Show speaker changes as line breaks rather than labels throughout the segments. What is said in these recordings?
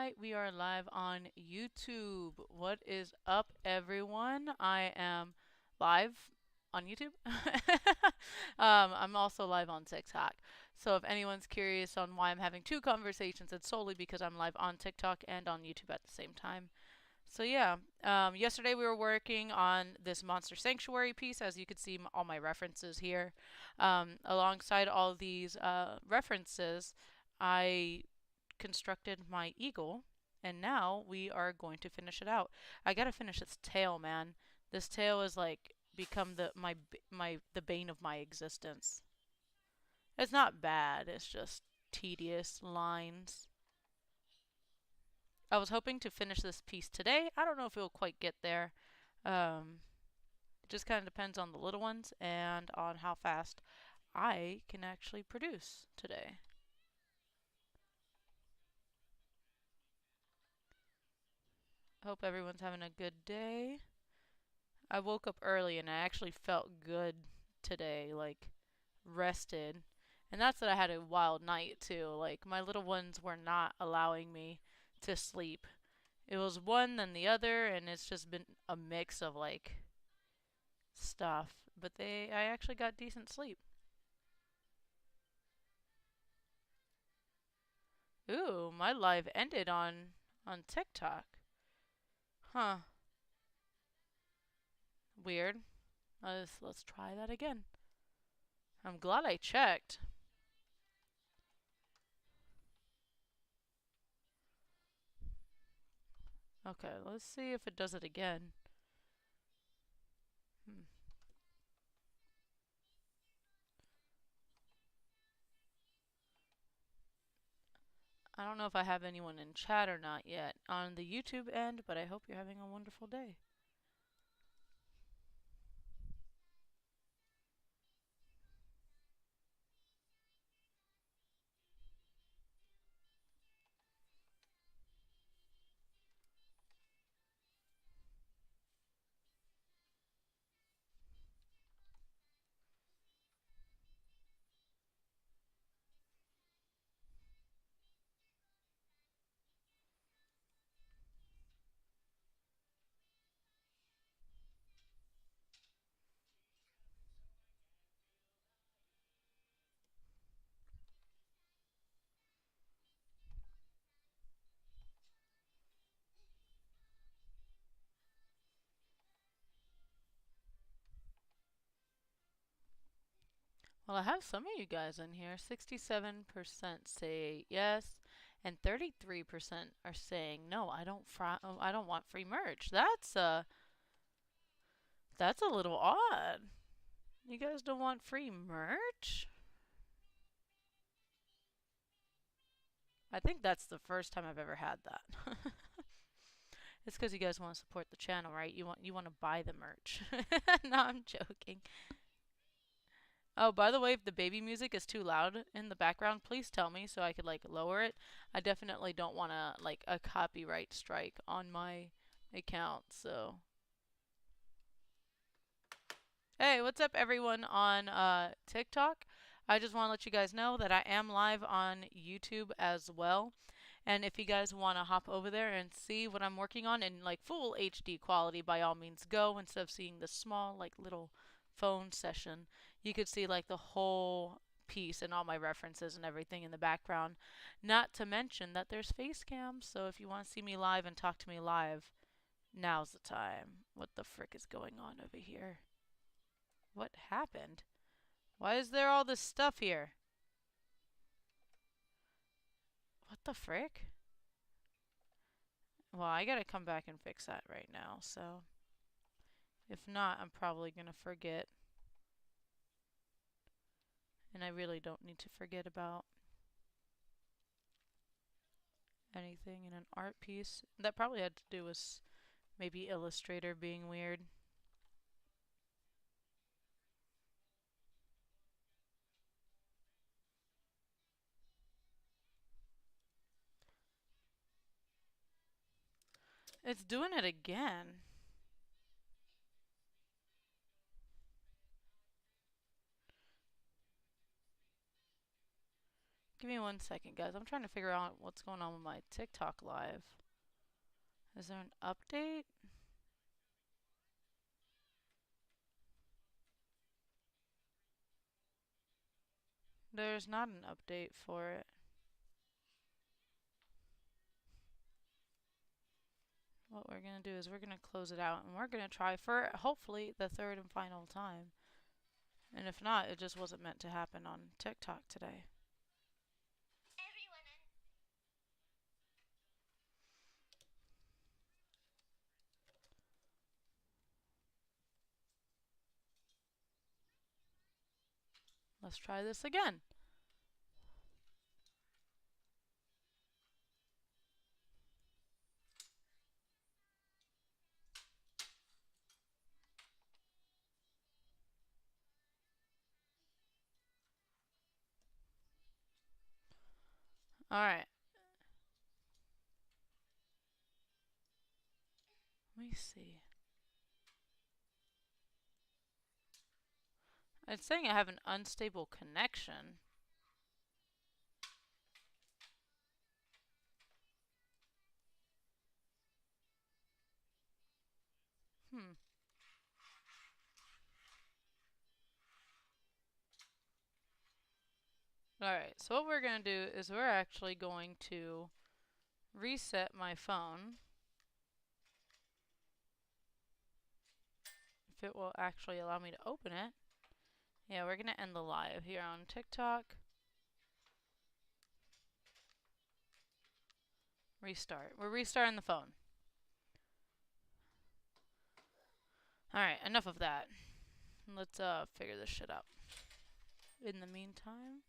Alright, we are live on YouTube. What is up, everyone? I am live on YouTube. I'm also live on TikTok. So if anyone's curious on why I'm having two conversations, it's solely because I'm live on TikTok and on YouTube at the same time. So yeah, yesterday we were working on this Monster Sanctuary piece, as you could see all my references here. Alongside all these references, I constructed my eagle, and now we are going to finish it out. I gotta finish its tail, man. This tail is like become the bane of my existence. It's not bad. It's just tedious lines. I was hoping to finish this piece today. I don't know if it will quite get there. It just kind of depends on the little ones and on how fast I can actually produce today. Hope everyone's having a good day. I woke up early and I actually felt good today, like rested. And that's that I had a wild night too. Like my little ones were not allowing me to sleep. It was one then the other, and it's just been a mix of like stuff. But I actually got decent sleep. Ooh, my live ended on TikTok. Huh. Weird. Let's try that again. I'm glad I checked. Okay, let's see if it does it again. Hmm. I don't know if I have anyone in chat or not yet on the YouTube end, but I hope you're having a wonderful day. Well, I have some of you guys in here. 67% say yes, and 33% are saying no. I don't want free merch. That's a little odd. You guys don't want free merch? I think that's the first time I've ever had that. It's because you guys want to support the channel, right? You want to buy the merch. No, I'm joking. Oh, by the way, if the baby music is too loud in the background, please tell me so I could like lower it. I definitely don't want to like a copyright strike on my account, so. Hey, what's up everyone on TikTok? I just want to let you guys know that I am live on YouTube as well. And if you guys want to hop over there and see what I'm working on in like full HD quality, by all means go, instead of seeing the small like little phone session. You could see like the whole piece and all my references and everything in the background. Not to mention that there's face cams, so if you want to see me live and talk to me live, now's the time. What the frick is going on over here? What happened? Why is there all this stuff here? What the frick? Well, I gotta come back and fix that right now, so. If not, I'm probably gonna forget. And I really don't need to forget about anything in an art piece. That probably had to do with maybe Illustrator being weird. It's doing it again. Give me 1 second, guys. I'm trying to figure out what's going on with my TikTok live. Is there an update? There's not an update for it. What we're going to do is we're going to close it out and we're going to try for hopefully the third and final time. And if not, it just wasn't meant to happen on TikTok today. Let's try this again. Alright. Let me see. It's saying I have an unstable connection. Alright, so what we're going to do is we're actually going to reset my phone. If it will actually allow me to open it. Yeah, we're going to end the live here on TikTok. Restart. We're restarting the phone. Alright, enough of that. Let's figure this shit out. In the meantime.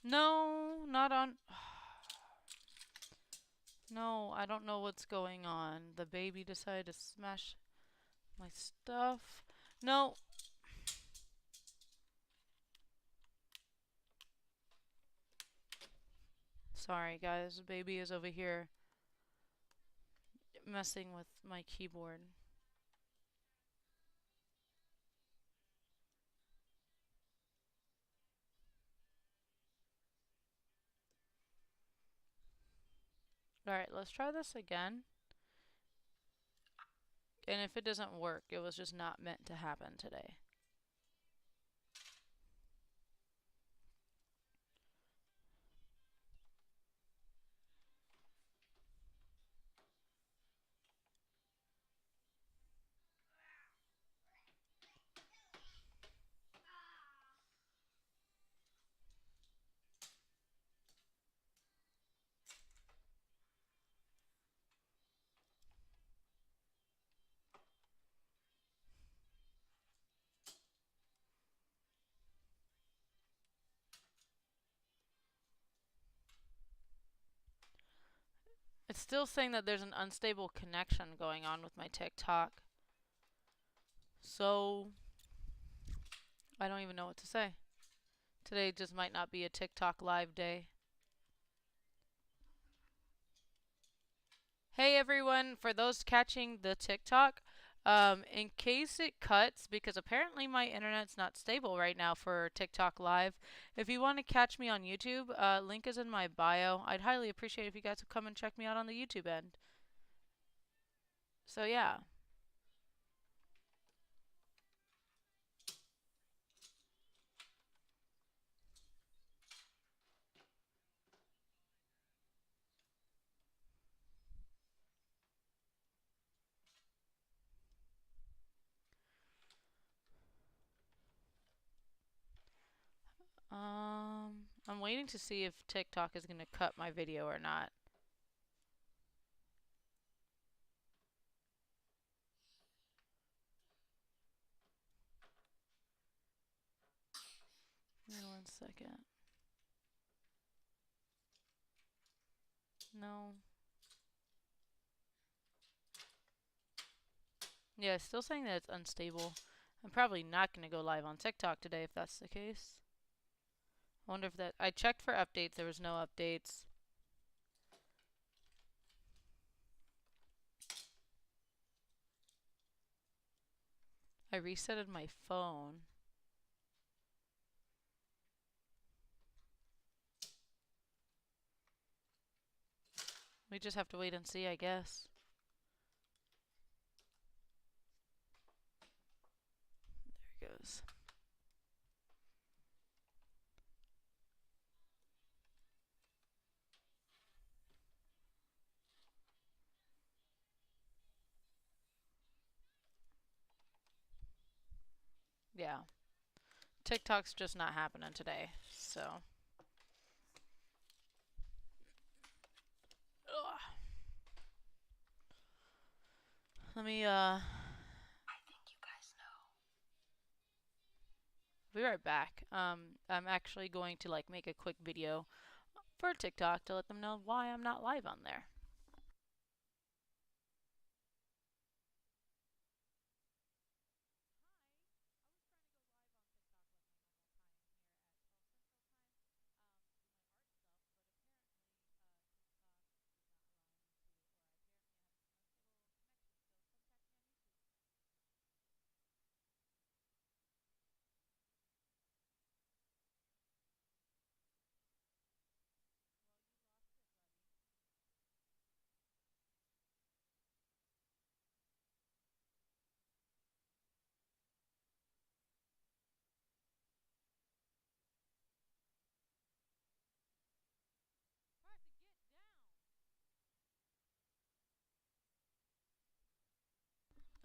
No, not on. No, I don't know what's going on. The baby decided to smash my stuff. No. Sorry, guys. The baby is over here messing with my keyboard. Alright, let's try this again. And if it doesn't work, it was just not meant to happen today. It's still saying that there's an unstable connection going on with my TikTok. So, I don't even know what to say. Today just might not be a TikTok live day. Hey everyone, for those catching the TikTok, in case it cuts, because apparently my internet's not stable right now for TikTok live, if you want to catch me on YouTube, link is in my bio. I'd highly appreciate if you guys would come and check me out on the YouTube end. So yeah. I'm waiting to see if TikTok is going to cut my video or not. second. No. Yeah, it's still saying that it's unstable. I'm probably not going to go live on TikTok today if that's the case. I wonder if that... I checked for updates. There was no updates. I resetted my phone. We just have to wait and see, I guess. There it goes. Yeah. TikTok's just not happening today, so... Ugh. Let me, I think you guys know. Be right back. I'm actually going to, like, make a quick video for TikTok to let them know why I'm not live on there.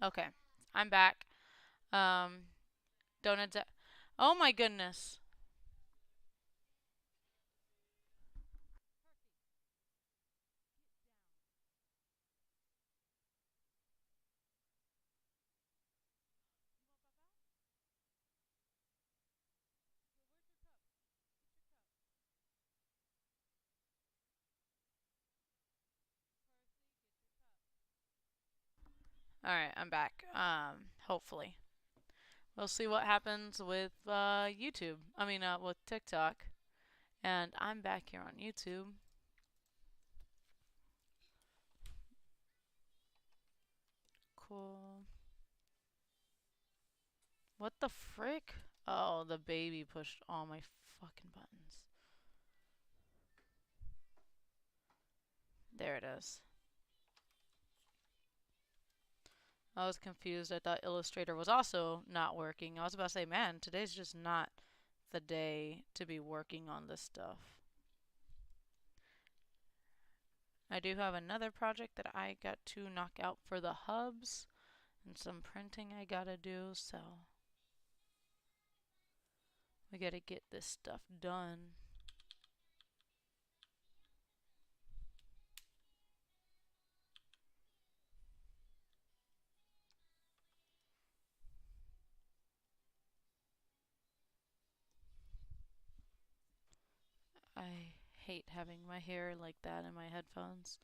Okay, I'm back. Donuts. Oh my goodness. Alright, I'm back. Hopefully. We'll see what happens with YouTube. With TikTok. And I'm back here on YouTube. Cool. What the frick? Oh, the baby pushed all my fucking buttons. There it is. I was confused. I thought Illustrator was also not working. I was about to say, man, today's just not the day to be working on this stuff. I do have another project that I got to knock out for the hubs and some printing I gotta do, so we gotta get this stuff done. I hate having my hair like that in my headphones.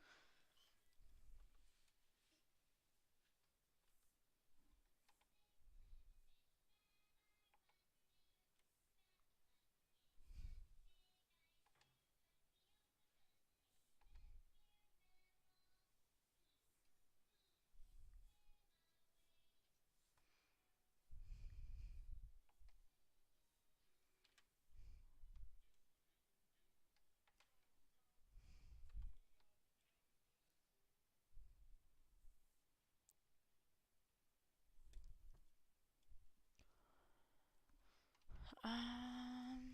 Um,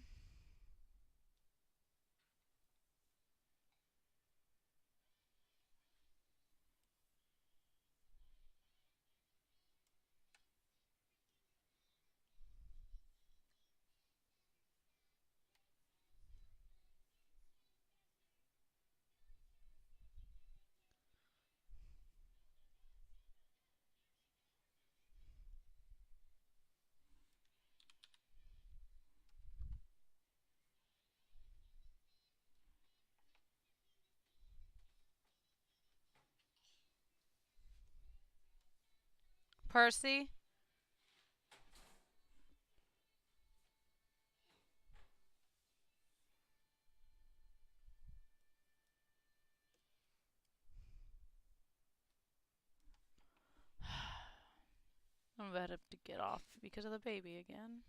Percy? I'm about to get off because of the baby again.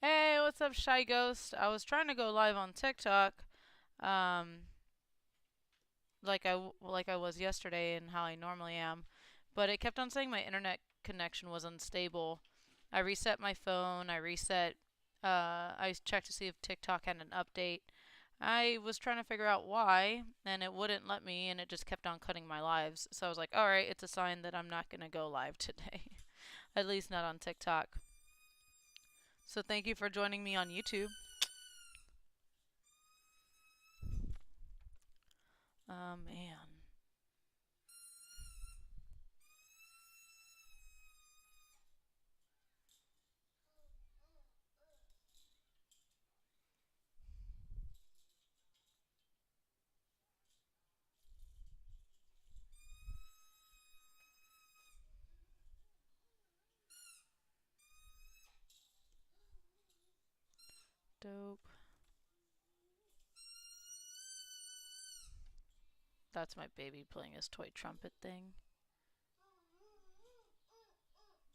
Hey, what's up, Shy Ghost? I was trying to go live on TikTok, um, like I was yesterday and how I normally am, but it kept on saying my internet connection was unstable. I reset my phone. I checked to see if TikTok had an update. I was trying to figure out why, and it wouldn't let me, and it just kept on cutting my lives. So I was like, all right, it's a sign that I'm not gonna go live today, at least not on TikTok. So thank you for joining me on YouTube. Man. Dope. That's my baby playing his toy trumpet thing.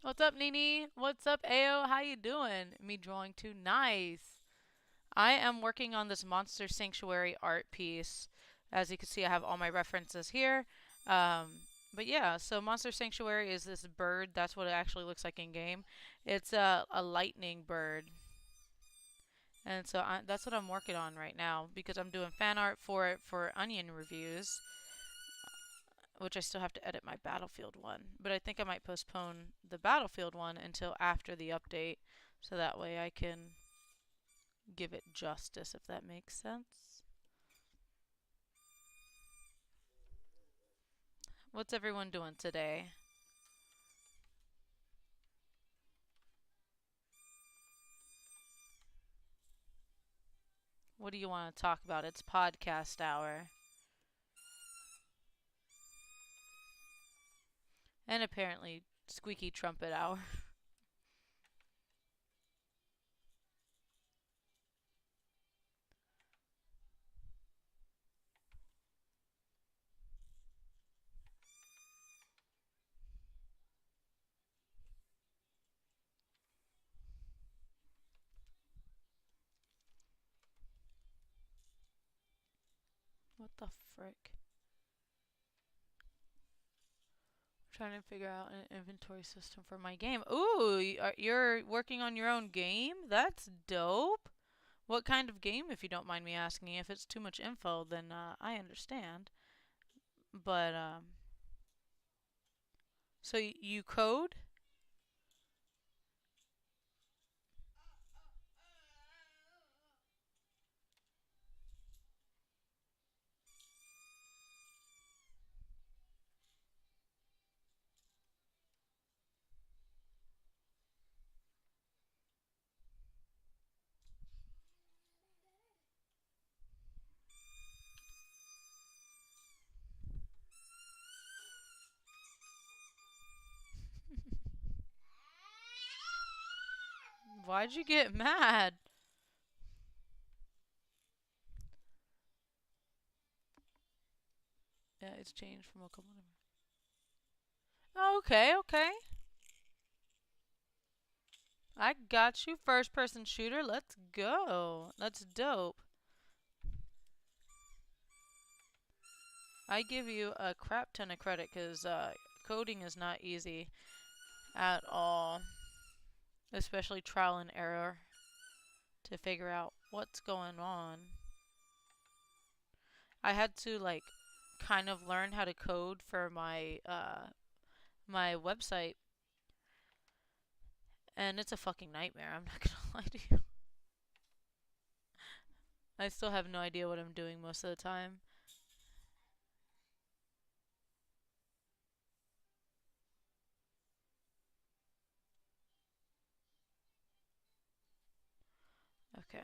What's up, Nini? What's up, Ao? How you doing? Me drawing too. Nice. I am working on this Monster Sanctuary art piece. As you can see, I have all my references here. But yeah, so Monster Sanctuary is this bird. That's what it actually looks like in game. It's a lightning bird. And so that's what I'm working on right now because I'm doing fan art for it for Onion reviews, which I still have to edit my Battlefield one. But I think I might postpone the Battlefield one until after the update so that way I can give it justice, if that makes sense. What's everyone doing today? What do you want to talk about? It's podcast hour. And apparently squeaky trumpet hour. What the frick? Trying to figure out an inventory system for my game. Ooh, you're working on your own game? That's dope. What kind of game, if you don't mind me asking? If it's too much info, then I understand. But, so you code? Why'd you get mad? Yeah, it's changed from a couple of... Oh, okay, okay. I got you. First person shooter. Let's go. That's dope. I give you a crap ton of credit because coding is not easy at all. Especially trial and error to figure out what's going on. I had to like kind of learn how to code for my website, and it's a fucking nightmare. I'm not gonna lie to you. I still have no idea what I'm doing most of the time. Okay.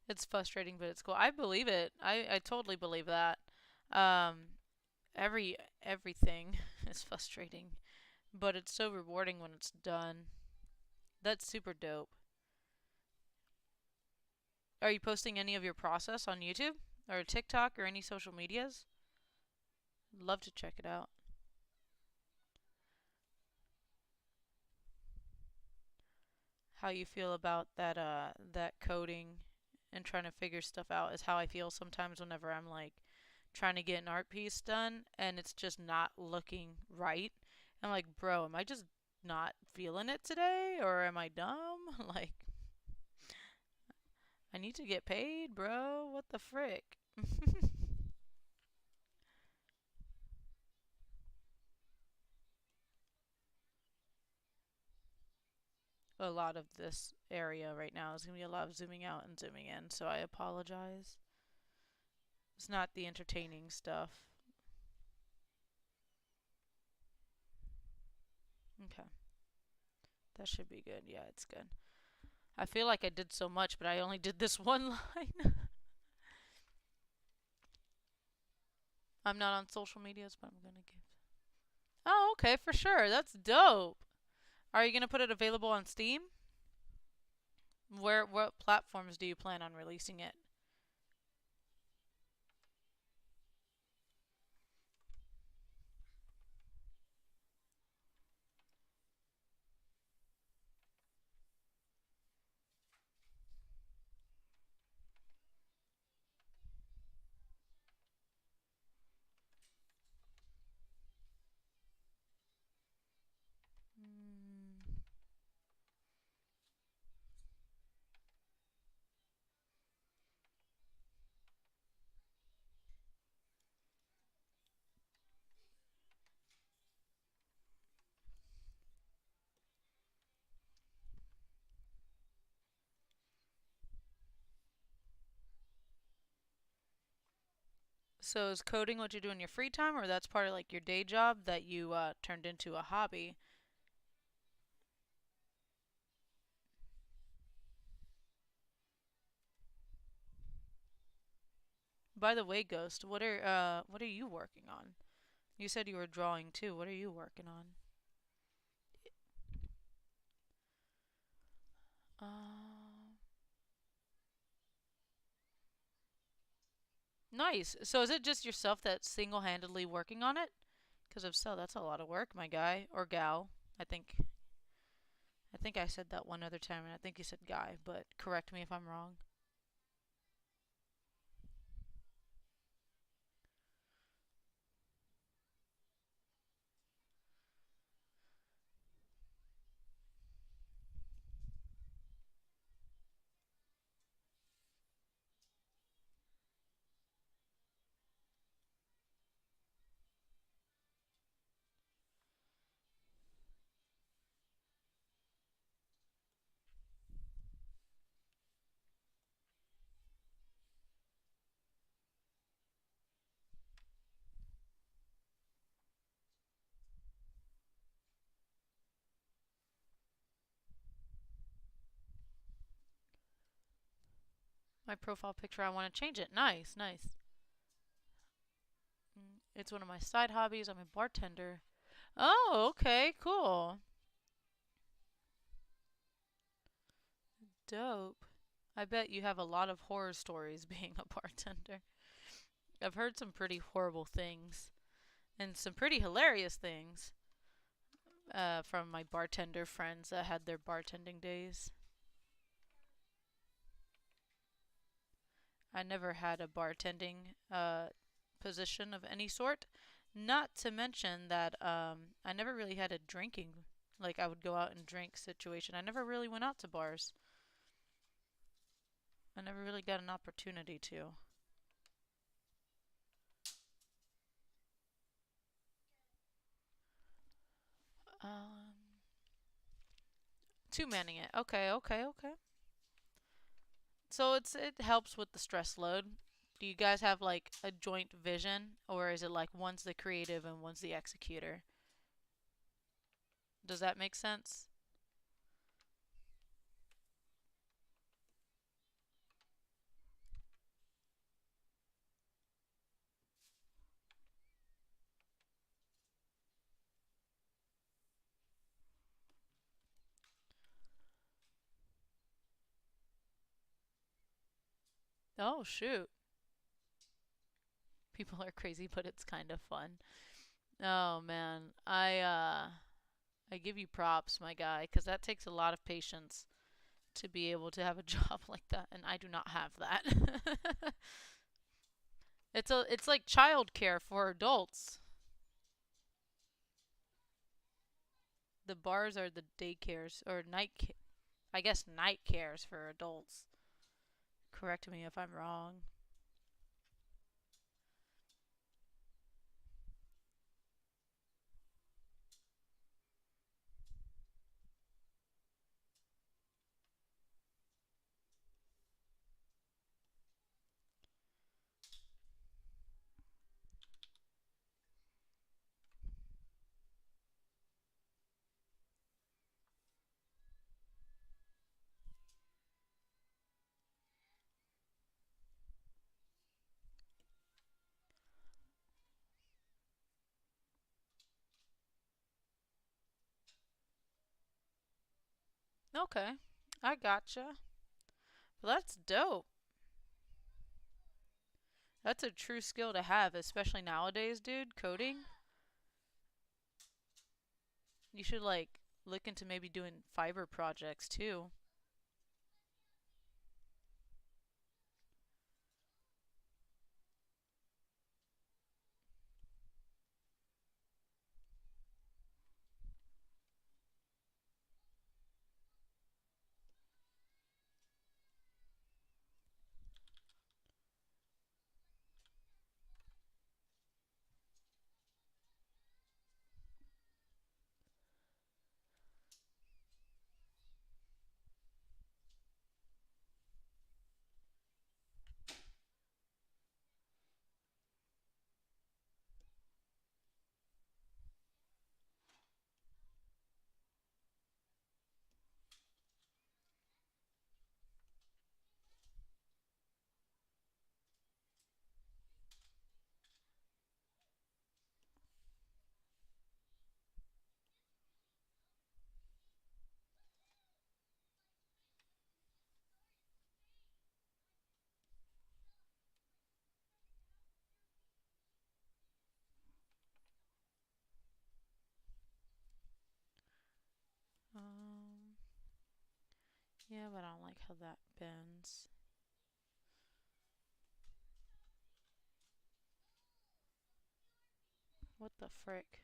It's frustrating, but it's cool. I believe it. I totally believe that. Um, every everything is frustrating, but it's so rewarding when it's done. That's super dope. Are you posting any of your process on YouTube or TikTok or any social medias? Love to check it out. How you feel about that coding and trying to figure stuff out is how I feel sometimes whenever I'm like trying to get an art piece done and it's just not looking right. I'm like, bro, am I just not feeling it today or am I dumb? Like, I need to get paid, bro. What the frick? A lot of this area right now is going to be a lot of zooming out and zooming in, so I apologize. It's not the entertaining stuff. Okay, that should be good. Yeah, it's good. I feel like I did so much, but I only did this one line. I'm not on social medias, but I'm gonna give. Oh, okay, for sure. That's dope. Are you gonna put it available on Steam? What platforms do you plan on releasing it? Mm. So is coding what you do in your free time, or that's part of like your day job that you turned into a hobby? By the way, Ghost, what are you working on? You said you were drawing too. What are you working on? Um, nice. So is it just yourself that's single-handedly working on it? Because if so, that's a lot of work, my guy or gal. I think I think I said that one other time, and I think you said guy, but correct me if I'm wrong. My profile picture, I want to change it. Nice, nice. It's one of my side hobbies. I'm a bartender. Oh, okay, cool. Dope. I bet you have a lot of horror stories being a bartender. I've heard some pretty horrible things and some pretty hilarious things from my bartender friends that had their bartending days. I never had a bartending position of any sort. Not to mention that I never really had a drinking, like I would go out and drink situation. I never really went out to bars. I never really got an opportunity to. Um, Two manning it. Okay, okay, okay. So it helps with the stress load. Do you guys have like a joint vision, or is it like one's the creative and one's the executor? Does that make sense? Oh shoot. People are crazy, but it's kind of fun. Oh man, I give you props, my guy, because that takes a lot of patience to be able to have a job like that, and I do not have that. It's like childcare for adults. The bars are the daycares or I guess night cares for adults. Correct me if I'm wrong. Okay, I gotcha. Well, that's dope. That's a true skill to have, especially nowadays, dude. Coding. You should like look into maybe doing fiber projects too. Um, yeah, but I don't like how that bends. What the frick?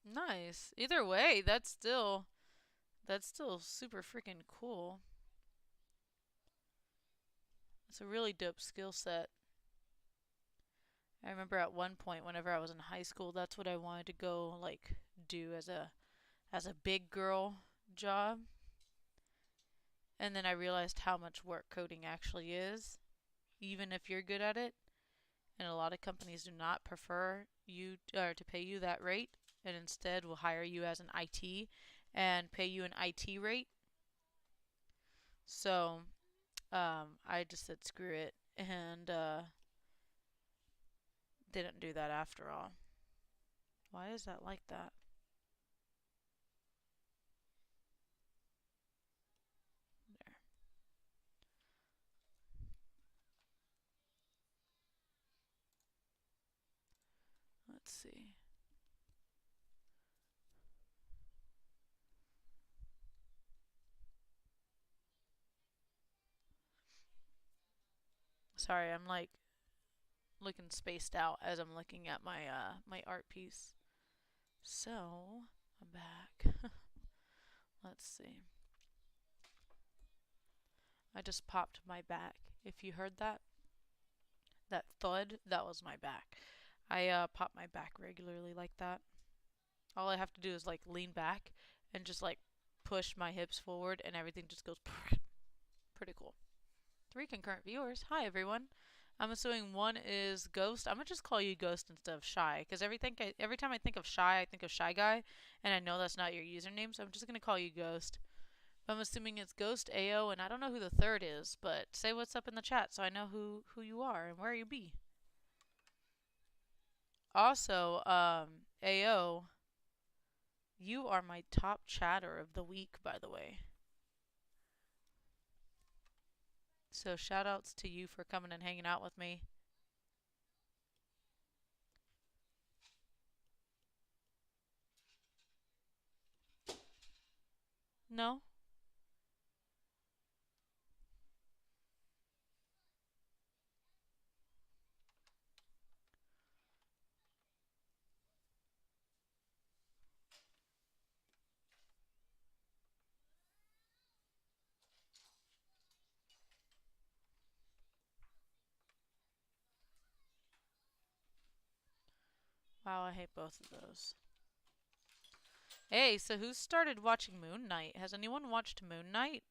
Nice. Either way, that's still super freaking cool. It's a really dope skill set. I remember at one point whenever I was in high school, that's what I wanted to go like do as a big girl job. And then I realized how much work coding actually is, even if you're good at it. And a lot of companies do not prefer you or to pay you that rate, and instead will hire you as an IT and pay you an IT rate. So I just said screw it and didn't do that after all. Why is that like that? There. Let's see. Sorry, I'm like looking spaced out as I'm looking at my art piece. So, I'm back. Let's see. I just popped my back. If you heard that, that thud, that was my back. I pop my back regularly like that. All I have to do is like lean back and just like push my hips forward and everything just goes pretty cool. 3 concurrent viewers. Hi everyone. I'm assuming one is Ghost. I'm gonna just call you Ghost instead of Shy, because every time I think of Shy, I think of Shy Guy, and I know that's not your username, so I'm just gonna call you Ghost. But I'm assuming it's Ghost AO, and I don't know who the third is, but say what's up in the chat so I know who you are and where you be. Also, AO, you are my top chatter of the week, by the way. So shout outs to you for coming and hanging out with me. No? Wow, I hate both of those. Hey, so who started watching Moon Knight? Has anyone watched Moon Knight?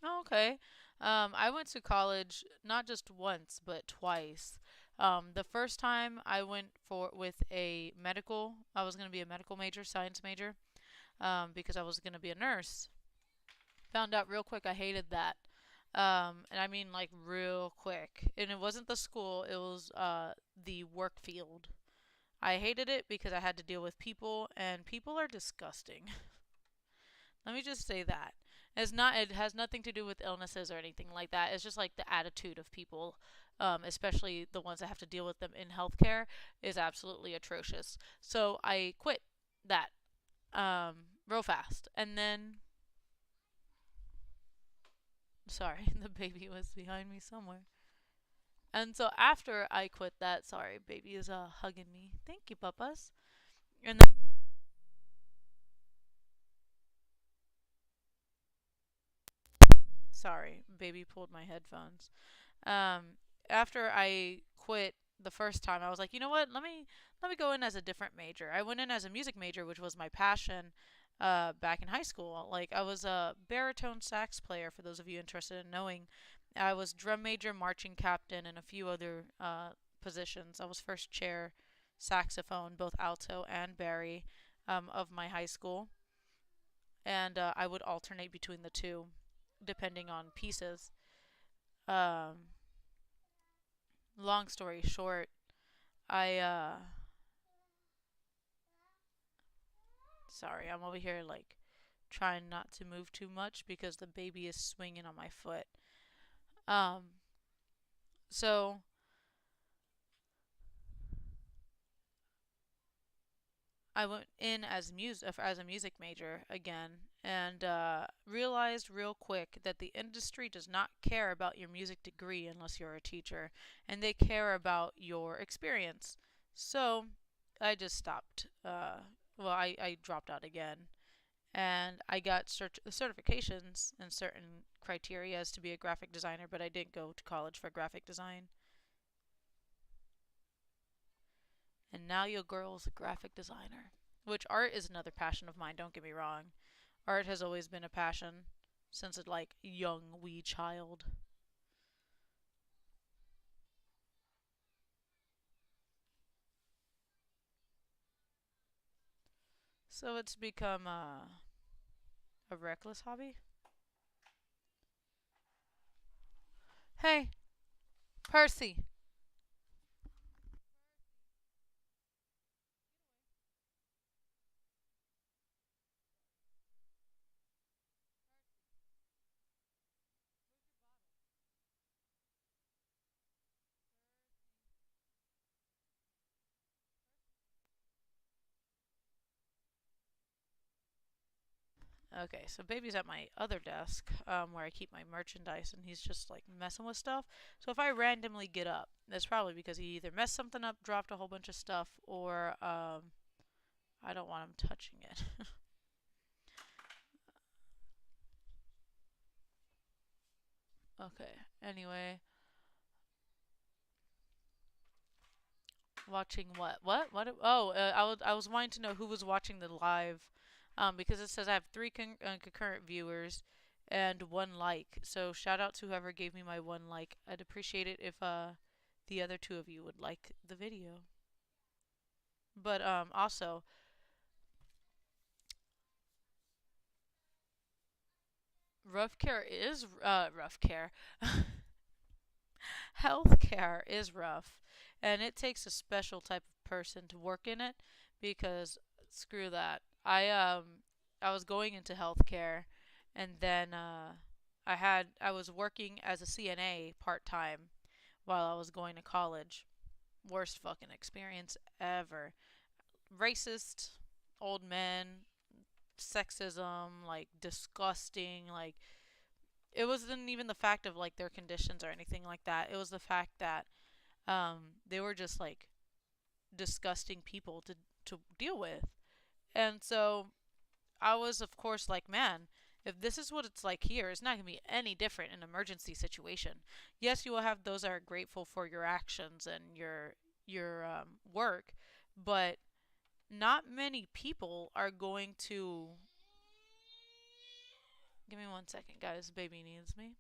Oh, okay. I went to college not just once, but twice. The first time I went for with a medical, I was going to be a medical major, science major, because I was going to be a nurse. Found out real quick I hated that. And I mean like real quick. And it wasn't the school, it was the work field. I hated it because I had to deal with people, and people are disgusting. Let me just say that. It has nothing to do with illnesses or anything like that. It's just like the attitude of people, especially the ones that have to deal with them in healthcare, is absolutely atrocious. So I quit that real fast. And then, sorry, the baby was behind me somewhere. And so after I quit that, sorry, baby is hugging me. Thank you, papas. And then, sorry, baby pulled my headphones. Um, After I quit the first time, I was like, you know what? Let me go in as a different major. I went in as a music major, which was my passion. Back in high school, like I was a baritone sax player. For those of you interested in knowing, I was drum major, marching captain, and a few other positions. I was first chair saxophone, both alto and bari, of my high school, and I would alternate between the two, depending on pieces. Um, Long story short, I sorry, I'm over here like trying not to move too much because the baby is swinging on my foot. Um so I went in as a music major again, and realized real quick that the industry does not care about your music degree unless you're a teacher, and they care about your experience. So I just stopped. I dropped out again, and I got certifications in certain criteria as to be a graphic designer, but I didn't go to college for graphic design. And now your girl's a graphic designer, which art is another passion of mine. Don't get me wrong, art has always been a passion since a like young wee child. So it's become a reckless hobby. Hey, Percy. Okay, so baby's at my other desk, where I keep my merchandise, and he's just like messing with stuff. So if I randomly get up, that's probably because he either messed something up, dropped a whole bunch of stuff, or I don't want him touching it. Okay. Anyway, watching what? What? What? Oh, I was wanting to know who was watching the live, because it says I have three concurrent viewers and one like. So shout out to whoever gave me my one like. I'd appreciate it if the other two of you would like the video. But also, rough care is rough care. Healthcare is rough, and it takes a special type of person to work in it because screw that. I was going into healthcare, and then I was working as a CNA part time while I was going to college. Worst fucking experience ever. Racist old men, sexism, like disgusting, like it wasn't even the fact of like their conditions or anything like that. It was the fact that they were just like disgusting people to deal with. And so I was of course like, man, if this is what it's like here, it's not going to be any different in an emergency situation. Yes, you will have those that are grateful for your actions and your work, but not many people are going to. Give me 1 second, guys. Baby needs me.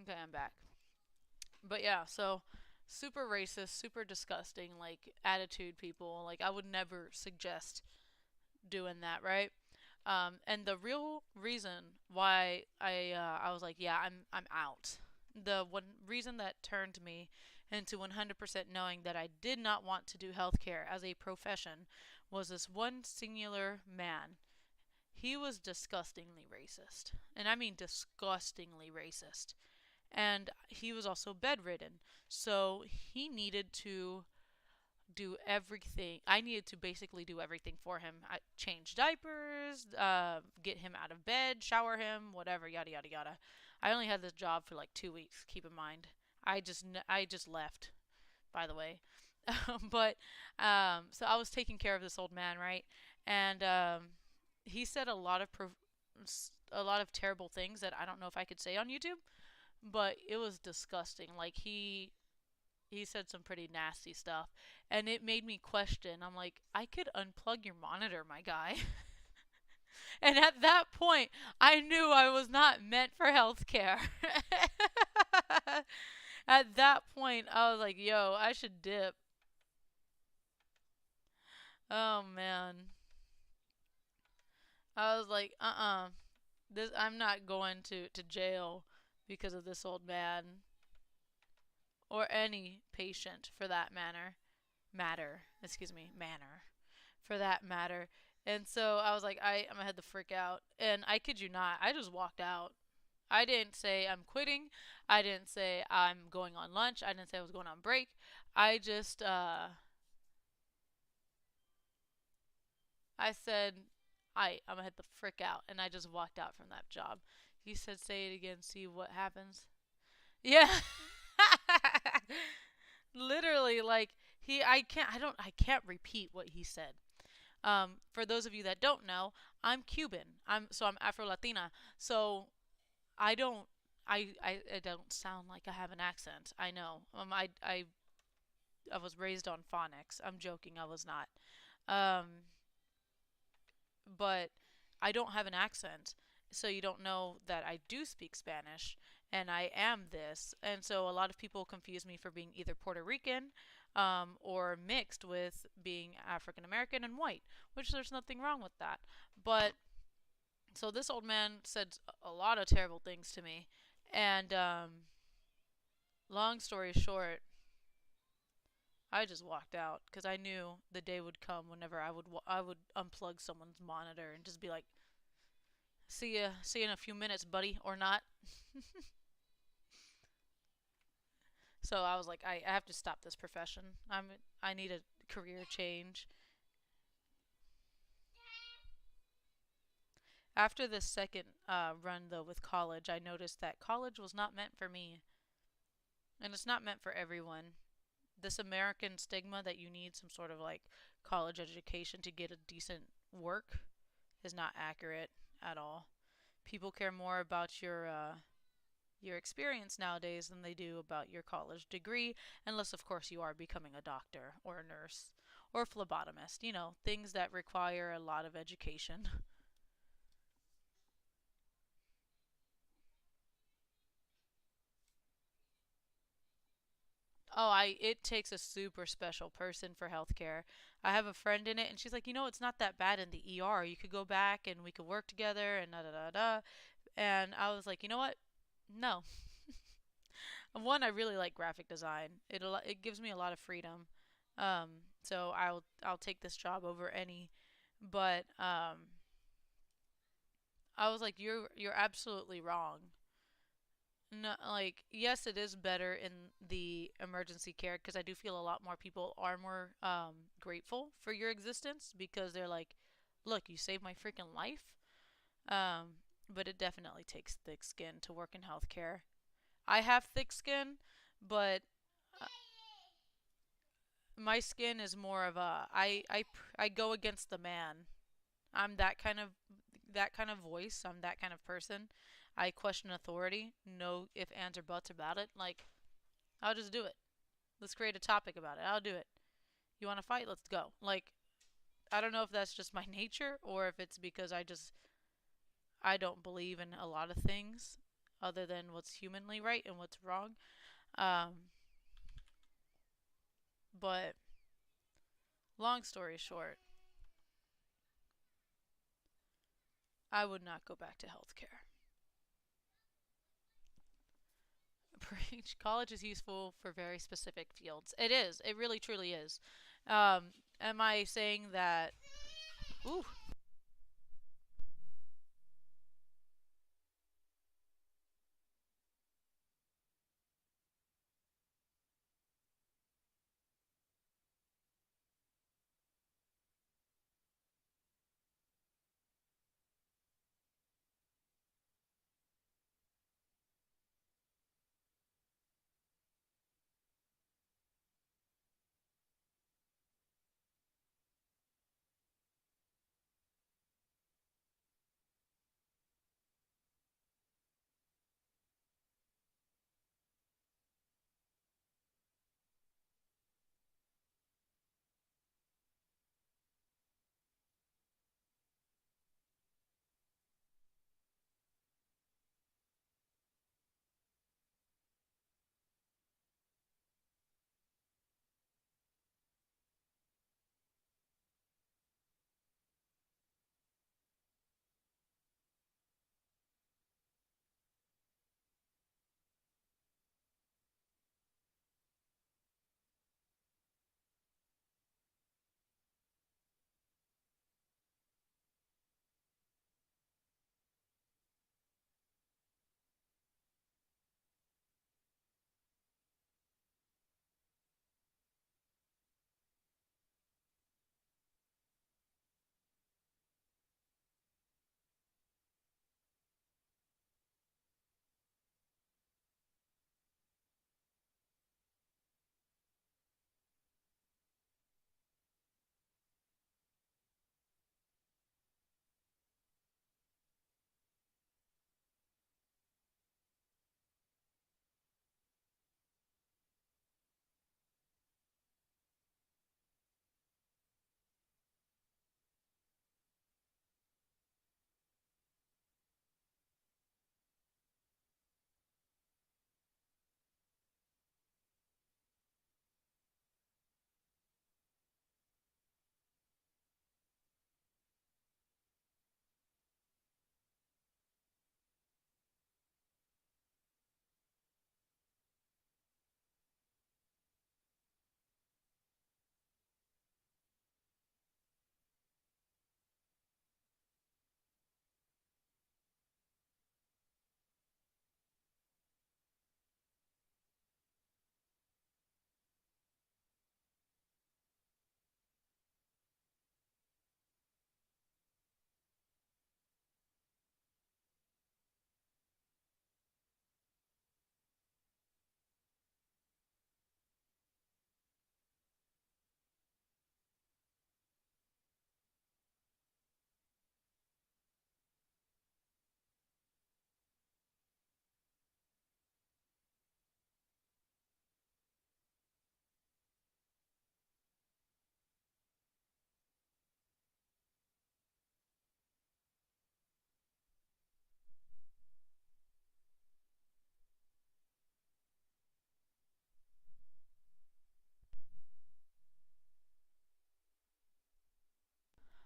Okay, I'm back. But yeah, so super racist, super disgusting, like attitude people. Like I would never suggest doing that, right? And the real reason why I was like, yeah, I'm out. The one reason that turned me into 100% knowing that I did not want to do healthcare as a profession was this one singular man. He was disgustingly racist, and I mean disgustingly racist, and he was also bedridden. So he needed to do everything. I needed to basically do everything for him. I change diapers, get him out of bed, shower him, whatever, yada yada yada. I only had this job for like 2 weeks. Keep in mind, I just left. By the way, but so I was taking care of this old man, right? And he said a lot of terrible things that I don't know if I could say on YouTube, but it was disgusting. Like he said some pretty nasty stuff, and it made me question. I'm like, I could unplug your monitor, my guy. And at that point, I knew I was not meant for healthcare. At that point, I was like, yo, I should dip. Oh man. I was like, this I'm not going to jail because of this old man or any patient for that manner for that matter. And so I was like, I'm gonna head the frick out. And I kid you not, I just walked out. I didn't say I'm quitting. I didn't say I'm going on lunch. I didn't say I was going on break. I just I said I'm gonna head the frick out, and I just walked out from that job. He said, "Say it again, see what happens." Yeah. Literally, like I can't repeat what he said. For those of you that don't know, I'm Cuban. I'm Afro Latina. So I don't. I don't sound like I have an accent. I know. I was raised on phonics. I'm joking. I was not. Um, but I don't have an accent, so you don't know that I do speak Spanish and I am this. And so a lot of people confuse me for being either Puerto Rican or mixed with being African American and white, which there's nothing wrong with that. But so this old man said a lot of terrible things to me, and long story short, I just walked out because I knew the day would come whenever I would unplug someone's monitor and just be like, see you in a few minutes, buddy, or not. So I was like, I have to stop this profession. I need a career change. After the second run though with college, I noticed that college was not meant for me, and it's not meant for everyone. This American stigma that you need some sort of like college education to get a decent work is not accurate at all. People care more about your experience nowadays than they do about your college degree, unless of course you are becoming a doctor or a nurse or a phlebotomist, things that require a lot of education. Oh, I it takes a super special person for healthcare. I have a friend in it and she's like, it's not that bad in the ER. You could go back and we could work together and da da da da. And I was like, you know what? No. One, I really like graphic design. It gives me a lot of freedom. Um, so I'll take this job over any. But I was like, you're absolutely wrong. No, like yes, it is better in the emergency care because I do feel a lot more people are more grateful for your existence because they're like, look, you saved my freaking life. Um, but it definitely takes thick skin to work in healthcare. I have thick skin, but uh, my skin is more of a I go against the man. I'm that kind of voice. I'm that kind of person. I question authority. No if ands or buts about it. Like I'll just do it. Let's create a topic about it. I'll do it. You want to fight? Let's go. Like I don't know if that's just my nature or if it's because I don't believe in a lot of things other than what's humanly right and what's wrong. Um, but long story short, I would not go back to healthcare. Preach. College is useful for very specific fields. It is. It really truly is. Am I saying that? Ooh,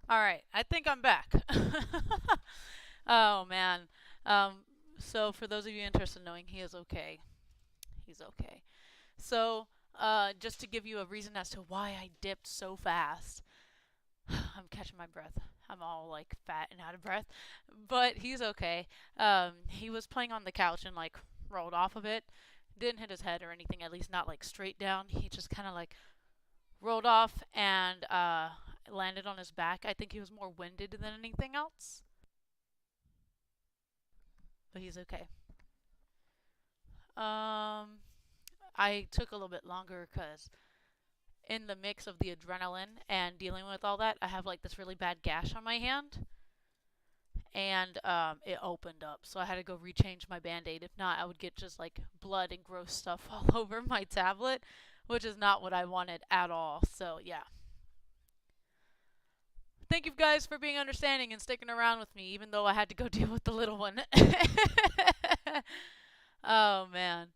All right, I think I'm back. Oh man. Um, so for those of you interested in knowing, he is okay. He's okay. So, just to give you a reason as to why I dipped so fast, I'm catching my breath. I'm all like fat and out of breath, but he's okay. He was playing on the couch and like rolled off of it. Didn't hit his head or anything, at least not like straight down. He just kind of like rolled off and landed on his back. I think he was more winded than anything else, but he's okay. Um, I took a little bit longer because in the mix of the adrenaline and dealing with all that, I have like this really bad gash on my hand, and it opened up, so I had to go rechange my band-aid. If not, I would get just like blood and gross stuff all over my tablet, which is not what I wanted at all. So yeah, thank you guys for being understanding and sticking around with me, even though I had to go deal with the little one. Oh man.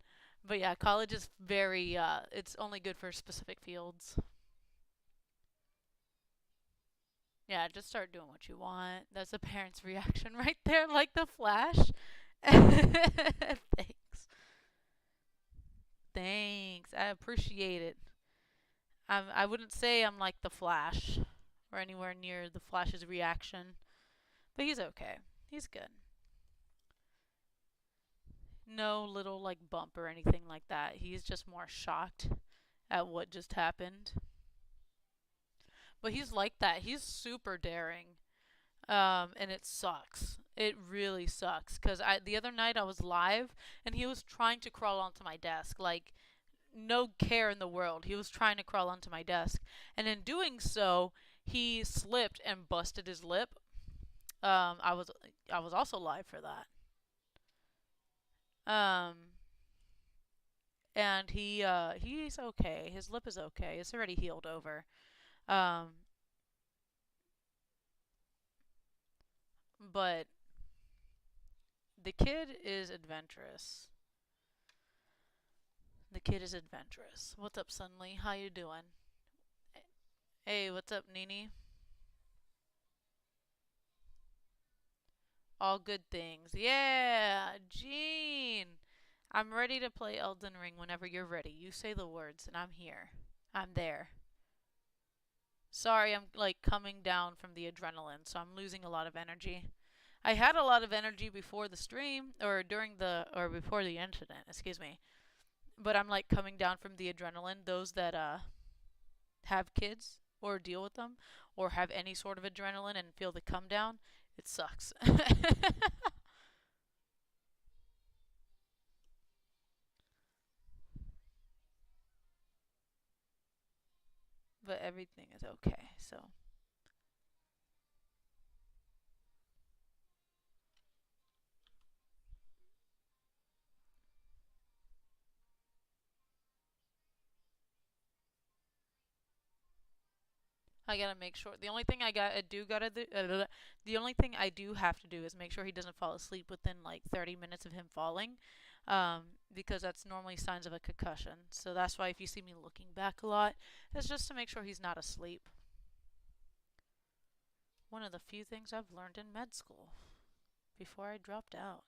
But yeah, college is very it's only good for specific fields. Yeah, just start doing what you want. That's a parent's reaction right there, like the Flash. Thanks. Thanks. I appreciate it. I wouldn't say I'm like the Flash or anywhere near the Flash's reaction, but he's okay. He's good. No little like bump or anything like that. He's just more shocked at what just happened. But he's like that. He's super daring. And it sucks. It really sucks because I the other night I was live and he was trying to crawl onto my desk, like no care in the world. He was trying to crawl onto my desk, and in doing so, he slipped and busted his lip. I was also live for that. Um, and he's okay. His lip is okay. It's already healed over. Um, but the kid is adventurous. The kid is adventurous. What's up, Sunly? How you doing? Hey, what's up, Nini? All good things. Yeah, Gene. I'm ready to play Elden Ring whenever you're ready. You say the words, and I'm here. I'm there. Sorry, I'm like coming down from the adrenaline, so I'm losing a lot of energy. I had a lot of energy before the stream, or during the, or before the incident, excuse me. But I'm like coming down from the adrenaline. Those that have kids or deal with them or have any sort of adrenaline and feel the come down, it sucks. But everything is okay. So I gotta make sure. The only thing the only thing I do have to do is make sure he doesn't fall asleep within like 30 minutes of him falling, because that's normally signs of a concussion. So that's why if you see me looking back a lot, it's just to make sure he's not asleep. One of the few things I've learned in med school before I dropped out.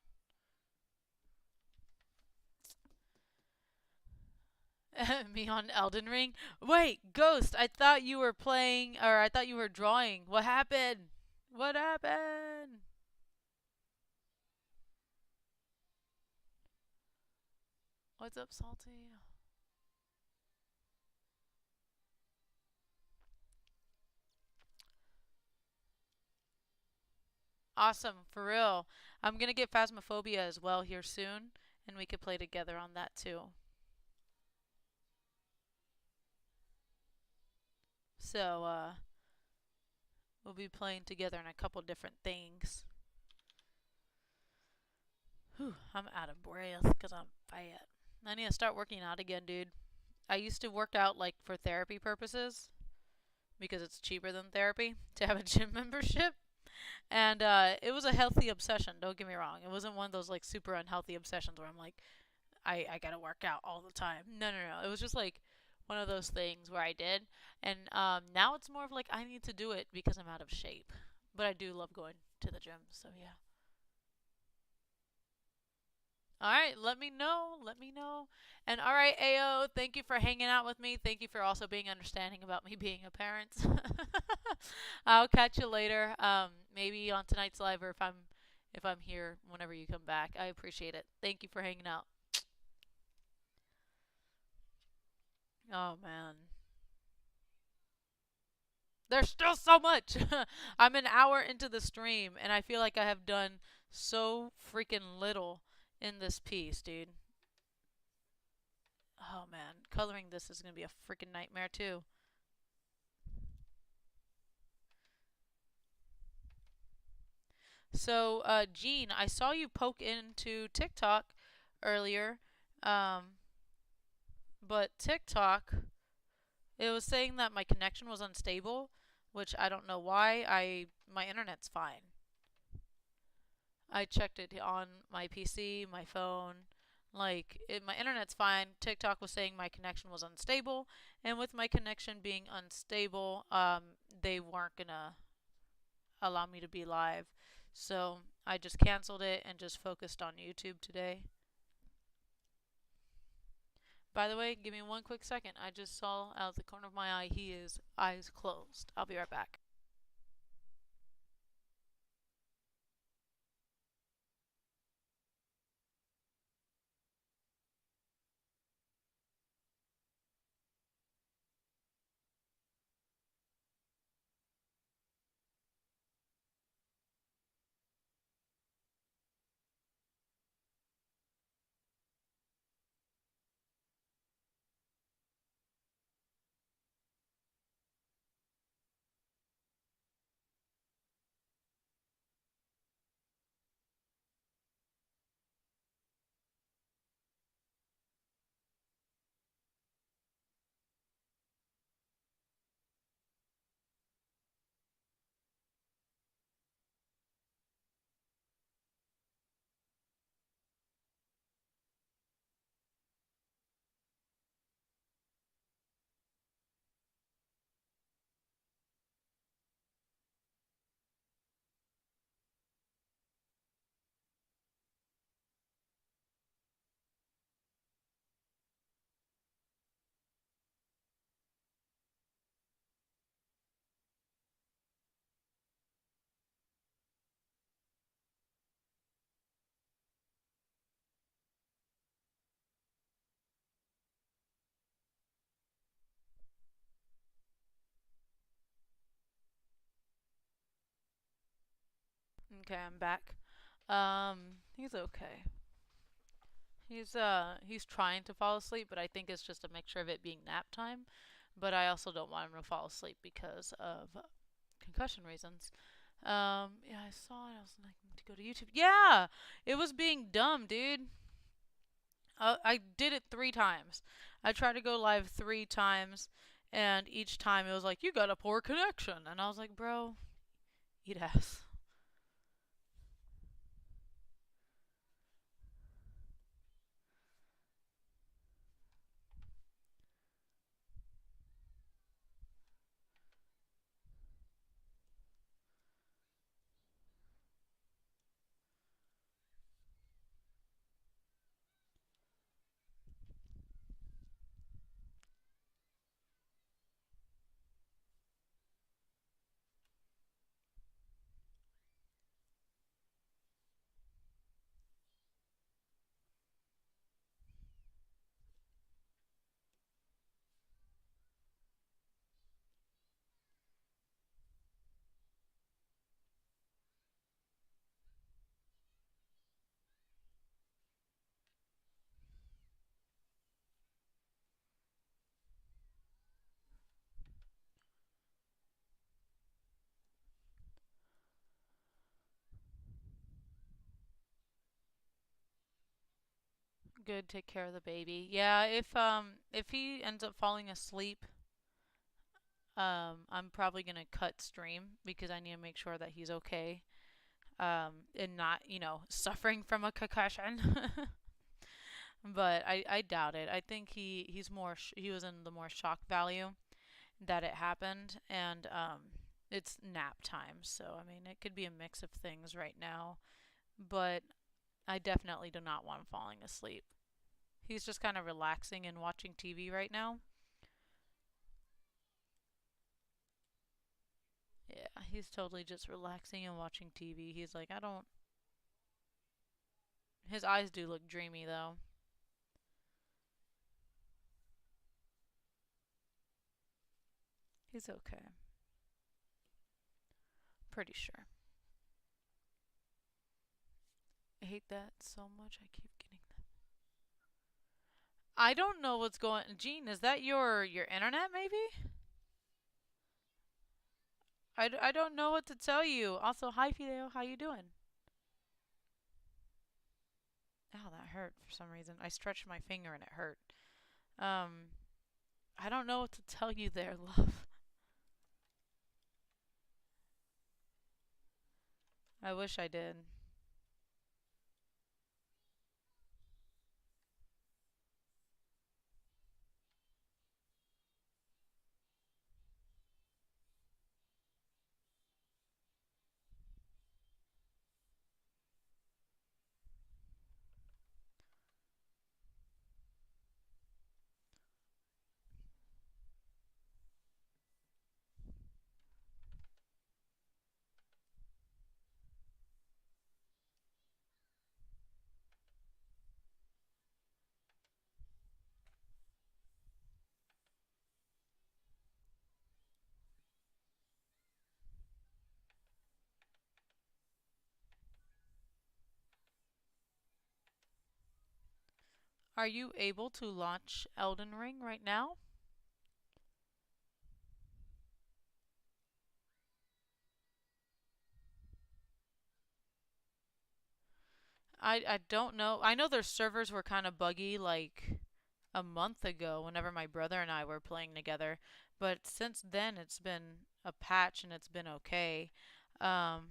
Me on Elden Ring. Wait, Ghost, I thought you were playing, or I thought you were drawing. What happened? What happened? What's up, Salty? Awesome, for real. I'm gonna get Phasmophobia as well here soon, and we could play together on that too. So, we'll be playing together on a couple different things. Whew, I'm out of breath because I'm fat. I need to start working out again, dude. I used to work out like for therapy purposes because it's cheaper than therapy to have a gym membership. And it was a healthy obsession, don't get me wrong. It wasn't one of those like super unhealthy obsessions where I'm like, I gotta work out all the time. No, no, no. It was just like one of those things where I did, and now it's more of like I need to do it because I'm out of shape. But I do love going to the gym, so yeah. All right, let me know. Let me know. And all right, AO, thank you for hanging out with me. Thank you for also being understanding about me being a parent. I'll catch you later. Maybe on tonight's live or if I'm here whenever you come back. I appreciate it. Thank you for hanging out. Oh man. There's still so much. I'm an hour into the stream and I feel like I have done so freaking little in this piece, dude. Oh man, coloring this is gonna be a freaking nightmare too. So, Gene, I saw you poke into TikTok earlier, um, but TikTok, it was saying that my connection was unstable, which I don't know why. My internet's fine. I checked it on my PC, my phone. My internet's fine. TikTok was saying my connection was unstable, and with my connection being unstable, they weren't gonna allow me to be live. So I just canceled it and just focused on YouTube today. By the way, give me one quick second. I just saw out of the corner of my eye he is eyes closed. I'll be right back. Okay, I'm back. He's okay. He's trying to fall asleep, but I think it's just a mixture of it being nap time. But I also don't want him to fall asleep because of concussion reasons. Yeah, I saw it. I was like, to go to YouTube. Yeah, it was being dumb, dude. I did it 3 times. I tried to go live 3 times, and each time it was like, you got a poor connection. And I was like, bro, eat ass. Good, take care of the baby. Yeah, if he ends up falling asleep, I'm probably gonna cut stream because I need to make sure that he's okay. And not, suffering from a concussion. But I doubt it. I think he was in the more shock value that it happened, and it's nap time. So I mean, it could be a mix of things right now, but I definitely do not want him falling asleep. He's just kind of relaxing and watching TV right now. Yeah, he's totally just relaxing and watching TV. He's like, I don't. His eyes do look dreamy though. He's okay. Pretty sure. I hate that so much. I keep getting that. I don't know what's going. Gene, is that your internet maybe? I don't know what to tell you. Also, hi Fideo, how you doing? Oh, that hurt for some reason. I stretched my finger and it hurt. Um, I don't know what to tell you there, love. I wish I did. Are you able to launch Elden Ring right now? I don't know. I know their servers were kind of buggy like a month ago whenever my brother and I were playing together, but since then it's been a patch and it's been okay. Um,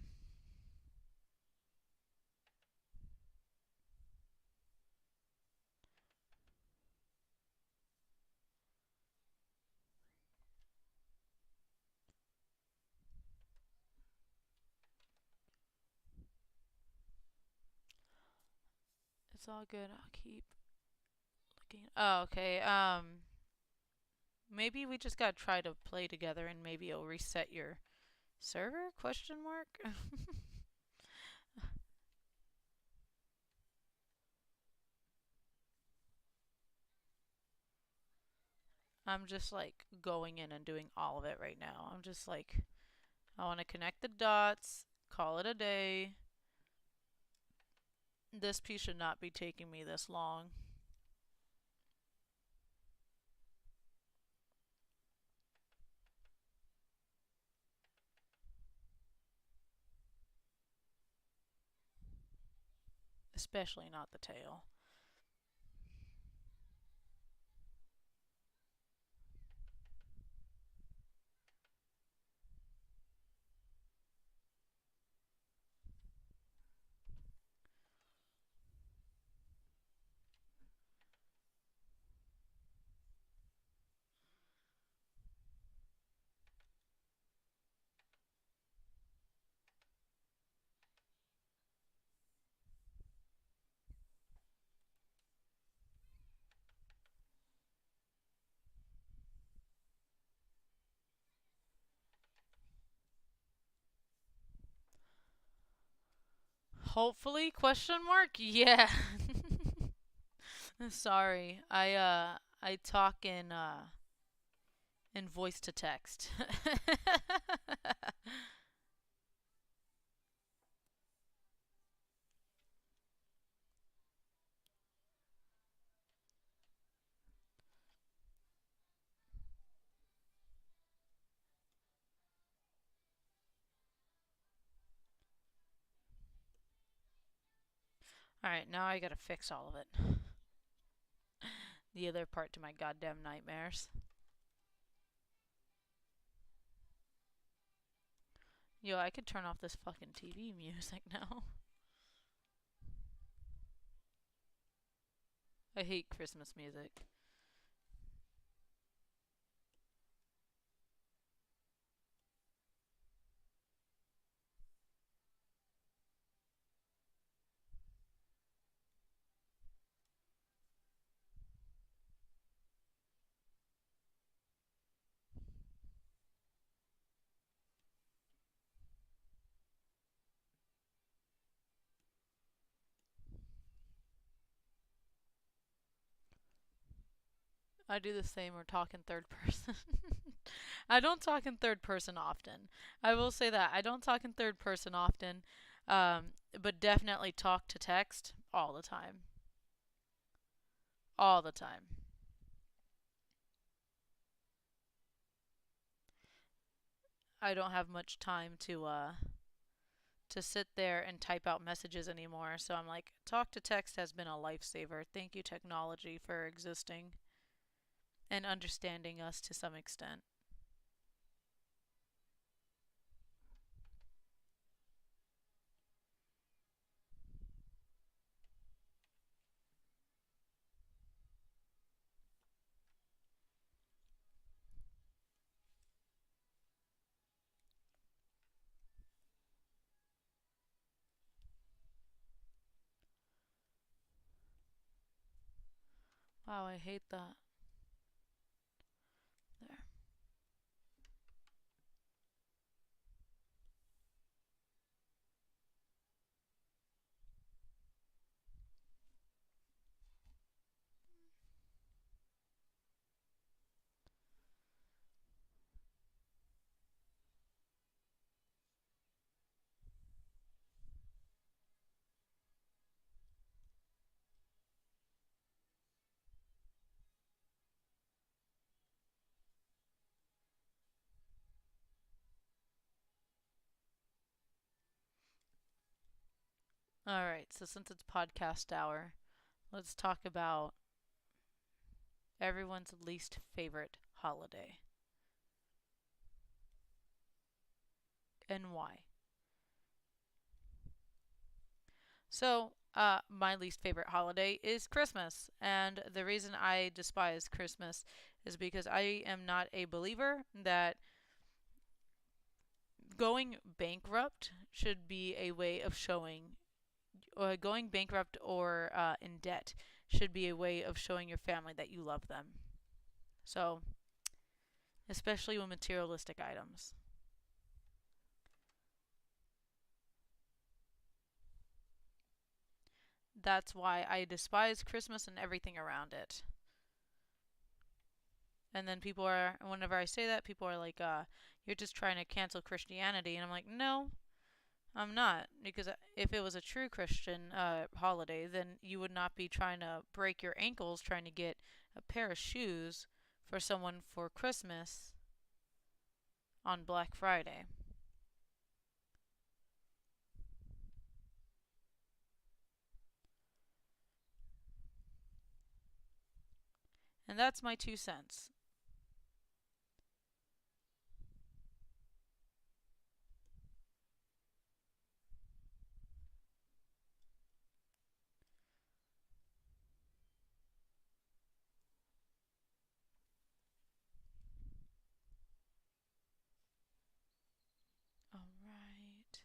it's all good. I'll keep looking. Oh, okay. Maybe we just gotta try to play together and maybe it'll reset your server? Question mark. I'm just like going in and doing all of it right now. I'm just like I want to connect the dots, call it a day. This piece should not be taking me this long, especially not the tail. Hopefully, question mark? Yeah. Sorry. I talk in voice to text. Alright, now I gotta fix all of it. The other part to my goddamn nightmares. Yo, I could turn off this fucking TV music now. I hate Christmas music. I do the same or talk in third person. I don't talk in third person often. I will say that. I don't talk in third person often, but definitely talk to text all the time. All the time. I don't have much time to sit there and type out messages anymore. So I'm like, talk to text has been a lifesaver. Thank you, technology, for existing and understanding us to some extent. Wow, I hate that. There. All right, so since it's podcast hour, let's talk about everyone's least favorite holiday and why. So, my least favorite holiday is Christmas, and the reason I despise Christmas is because I am not a believer that going bankrupt should be a way of showing, going bankrupt or in debt should be a way of showing your family that you love them. So, especially with materialistic items. That's why I despise Christmas and everything around it. And then people are, whenever I say that, people are like, you're just trying to cancel Christianity. And I'm like, no, I'm not. Because if it was a true Christian holiday, then you would not be trying to break your ankles trying to get a pair of shoes for someone for Christmas on Black Friday. And that's my 2 cents. All right.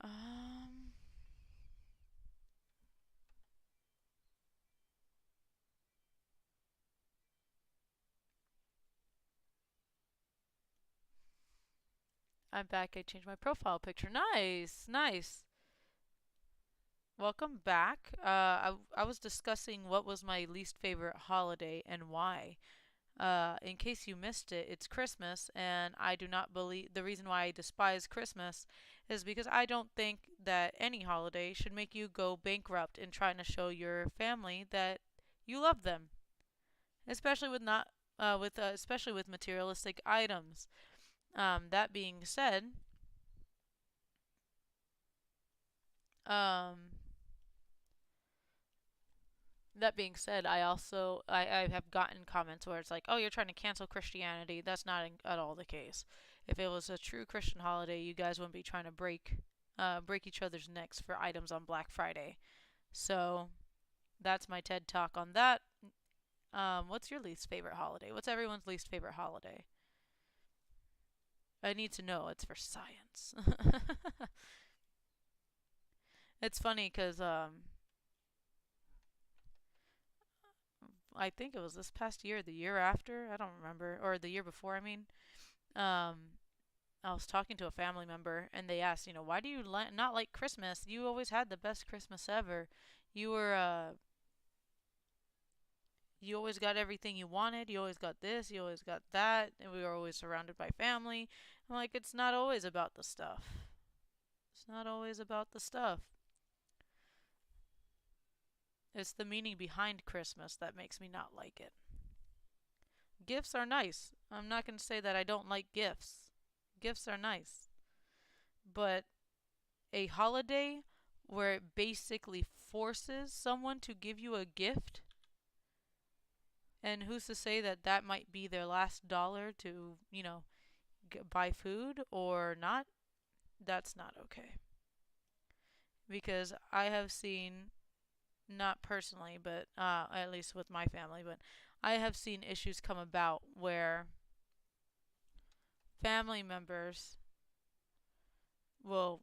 Um, I'm back. I changed my profile picture. Nice, nice. Welcome back. I was discussing what was my least favorite holiday and why. In case you missed it, it's Christmas, and I do not believe the reason why I despise Christmas is because I don't think that any holiday should make you go bankrupt in trying to show your family that you love them, especially with not with especially with materialistic items. That being said, Um, that being said, I have gotten comments where it's like, "Oh, you're trying to cancel Christianity." That's not at all the case. If it was a true Christian holiday, you guys wouldn't be trying to break each other's necks for items on Black Friday. So that's my TED talk on that. What's your least favorite holiday? What's everyone's least favorite holiday? I need to know. It's for science. It's funny because I think it was this past year, the year after, I don't remember, or the year before. I mean, um, I was talking to a family member, and they asked, why do you not like Christmas? You always had the best Christmas ever. You were you always got everything you wanted. You always got this. You always got that. And we were always surrounded by family. I'm like, it's not always about the stuff. It's not always about the stuff. It's the meaning behind Christmas that makes me not like it. Gifts are nice. I'm not going to say that I don't like gifts. Gifts are nice. But a holiday where it basically forces someone to give you a gift, and who's to say that that might be their last dollar to, buy food or not? That's not okay. Because I have seen, not personally, but at least with my family, but I have seen issues come about where family members will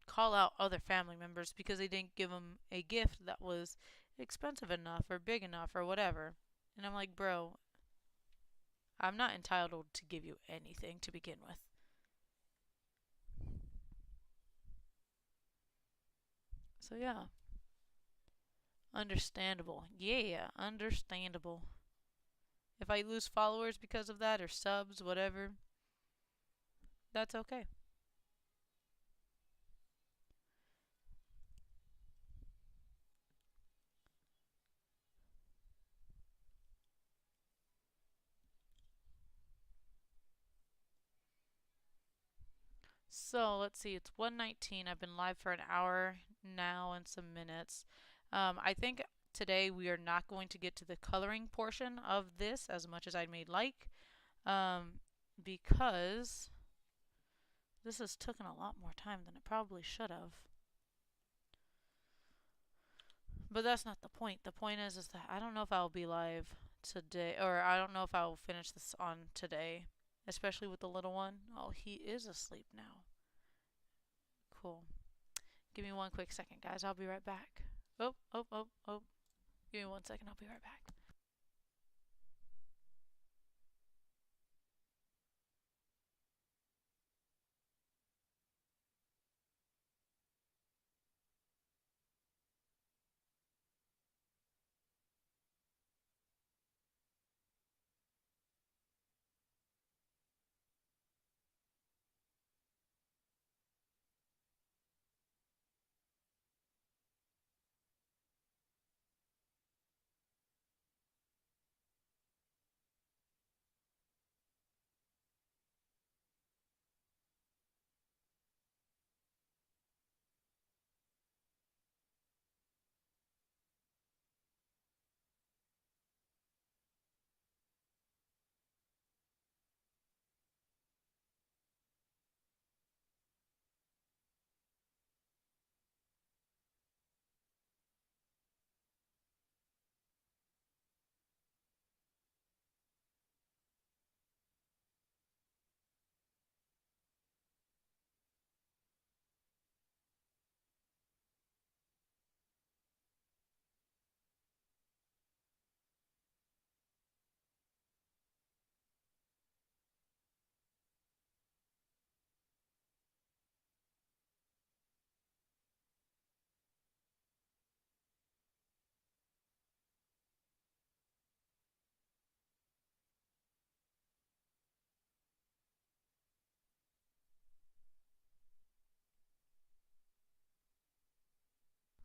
call out other family members because they didn't give them a gift that was expensive enough or big enough or whatever. And I'm like, bro, I'm not entitled to give you anything to begin with. So yeah, understandable. Yeah, understandable. If I lose followers because of that or subs, whatever, that's okay. So let's see, it's 1:19. I've been live for an hour now and some minutes. I think today we are not going to get to the coloring portion of this as much as I may like, um, because this has taken a lot more time than it probably should have. But that's not the point. The point is that I don't know if I'll be live today, or I don't know if I will finish this on today, especially with the little one. Oh, he is asleep now. Cool. Give me one quick second, guys. I'll be right back. Oh, oh, oh, oh. Give me one second. I'll be right back.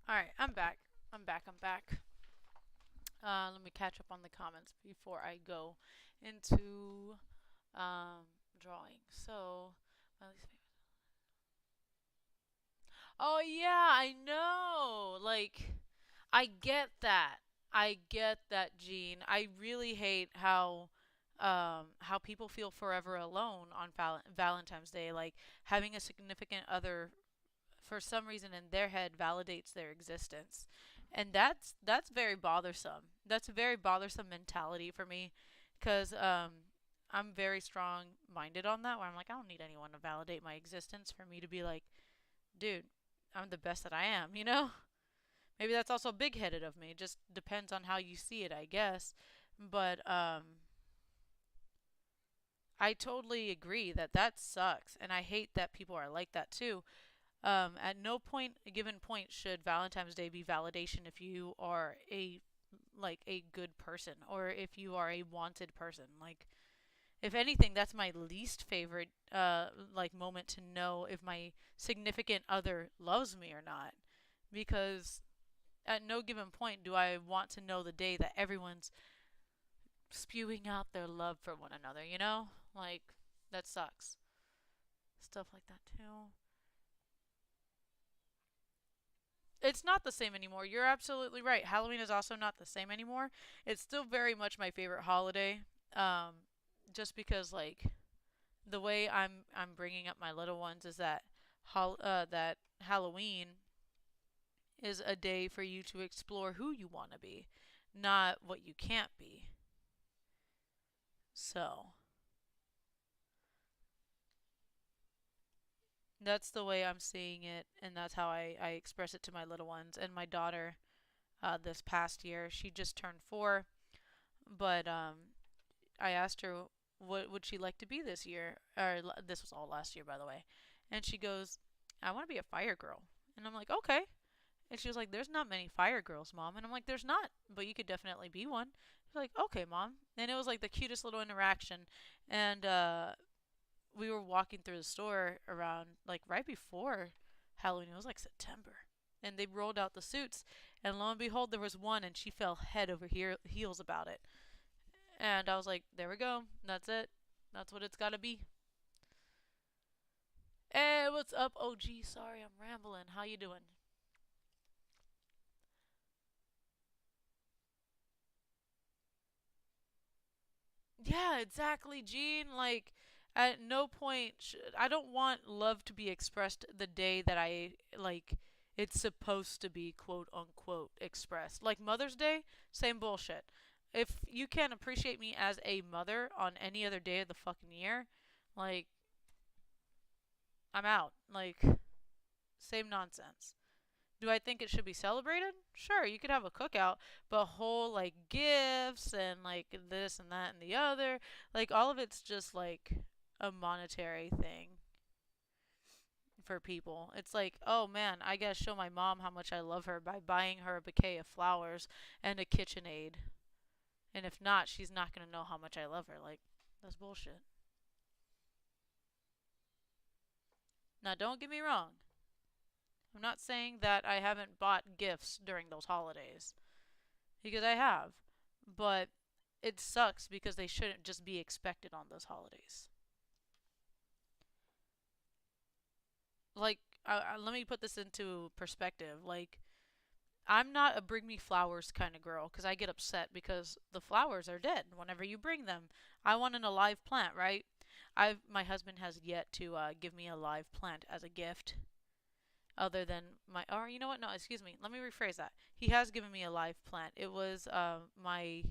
Alright, I'm back. I'm back. I'm back. Let me catch up on the comments before I go into drawing. So, my least favorite. Oh yeah, I know. Like I get that. I get that, Gene. I really hate how people feel forever alone on Valentine's Day. Like having a significant other for some reason in their head validates their existence. And that's very bothersome. That's a very bothersome mentality for me cuz I'm very strong minded on that where I'm like I don't need anyone to validate my existence for me to be like, dude, I'm the best that I am, you know? Maybe that's also big headed of me. It just depends on how you see it, I guess. But I totally agree that that sucks, and I hate that people are like that too. At no point, a given point, should Valentine's Day be validation if you are a like a good person or if you are a wanted person. Like, if anything, that's my least favorite like moment to know if my significant other loves me or not, because at no given point do I want to know the day that everyone's spewing out their love for one another, you know? Like, that sucks. Stuff like that, too. It's not the same anymore. You're absolutely right. Halloween is also not the same anymore. It's still very much my favorite holiday. Um, just because, like, the way I'm bringing up my little ones is that that Halloween is a day for you to explore who you want to be, not what you can't be. So, that's the way I'm seeing it, and that's how I express it to my little ones. And my daughter, this past year, she just turned 4, but I asked her what would she like to be this year, or this was all last year, by the way, and she goes, "I want to be a fire girl," and I'm like, "Okay." And she was like, "There's not many fire girls, mom," and I'm like, "There's not, but you could definitely be one." She's like, "Okay, mom," and it was like the cutest little interaction, and we were walking through the store around like right before Halloween. It was like September. And they rolled out the suits, and lo and behold, there was one, and she fell head over heels about it. And I was like, "There we go. That's it. That's what it's got to be." Hey, what's up, OG? Sorry, I'm rambling. How you doing? Yeah, exactly, Gene. Like, at no point I don't want love to be expressed the day that I like it's supposed to be quote unquote expressed. Like Mother's Day, same bullshit. If you can't appreciate me as a mother on any other day of the fucking year, like I'm out. Like same nonsense. Do I think it should be celebrated? Sure, you could have a cookout, but whole like gifts and like this and that and the other, like all of it's just like a monetary thing for people. It's like, oh man, I gotta show my mom how much I love her by buying her a bouquet of flowers and a KitchenAid. And if not, she's not gonna know how much I love her. Like, that's bullshit. Now, don't get me wrong. I'm not saying that I haven't bought gifts during those holidays, because I have. But it sucks because they shouldn't just be expected on those holidays. Like, let me put this into perspective. Like, I'm not a bring me flowers kind of girl because I get upset because the flowers are dead whenever you bring them. I want an alive plant, right? My husband has yet to give me a live plant as a gift, other than my. Or you know what? No, excuse me. Let me rephrase that. He has given me a live plant. It was my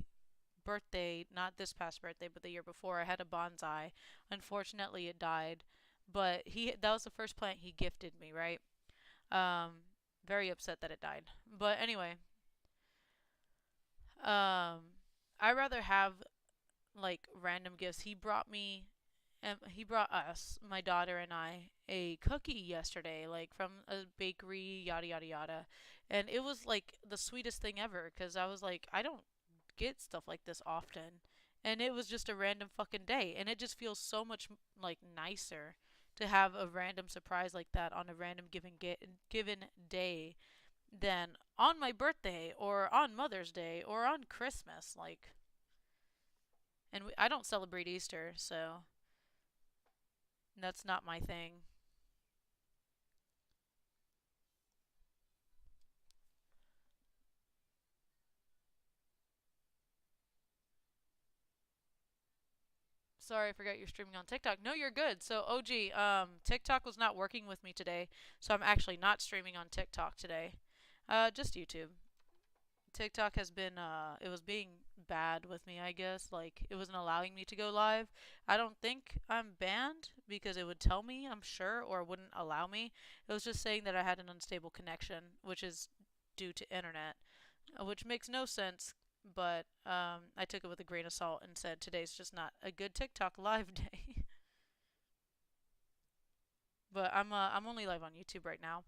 birthday, not this past birthday, but the year before. I had a bonsai. Unfortunately, it died, but he that was the first plant he gifted me, right? Um, very upset that it died. But anyway, um, I rather have like random gifts. He brought us, my daughter and I, a cookie yesterday, like from a bakery, yada yada yada, and it was like the sweetest thing ever. Cause I was like, I don't get stuff like this often, and it was just a random fucking day, and it just feels so much like nicer to have a random surprise like that on a random given day than on my birthday or on Mother's Day or on Christmas. Like, and I don't celebrate Easter, so that's not my thing. Sorry, I forgot you're streaming on TikTok. No, you're good. So, OG, TikTok was not working with me today, so I'm actually not streaming on TikTok today. Just YouTube. TikTok has been it was being bad with me, I guess. Like it wasn't allowing me to go live. I don't think I'm banned because it would tell me, I'm sure, or wouldn't allow me. It was just saying that I had an unstable connection, which is due to internet, which makes no sense. But I took it with a grain of salt and said today's just not a good TikTok live day. But I'm only live on YouTube right now.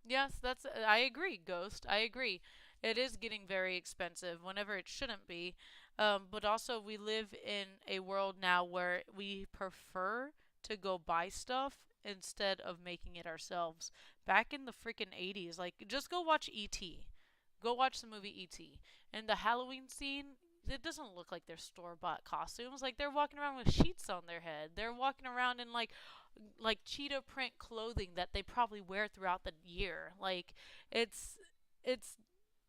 Yes, that's I agree, Ghost. I agree. It is getting very expensive whenever it shouldn't be. But also we live in a world now where we prefer to go buy stuff instead of making it ourselves. Back in the freaking 80s, like just go watch E.T. Go watch the movie E.T. And the Halloween scene, it doesn't look like they're store-bought costumes. Like they're walking around with sheets on their head. They're walking around in like cheetah print clothing that they probably wear throughout the year. Like it's it's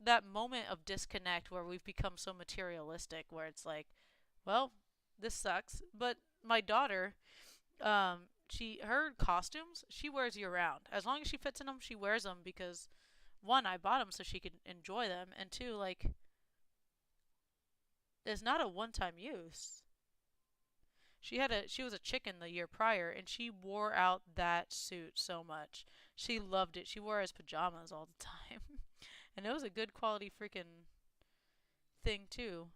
that moment of disconnect where we've become so materialistic where it's like, well, this sucks. But my daughter, she her costumes she wears year round. As long as she fits in them, she wears them because one, I bought them so she could enjoy them, and two, like it's not a one-time use. She was a chicken the year prior and she wore out that suit so much. She loved it. She wore it as pajamas all the time. And it was a good quality freaking thing too.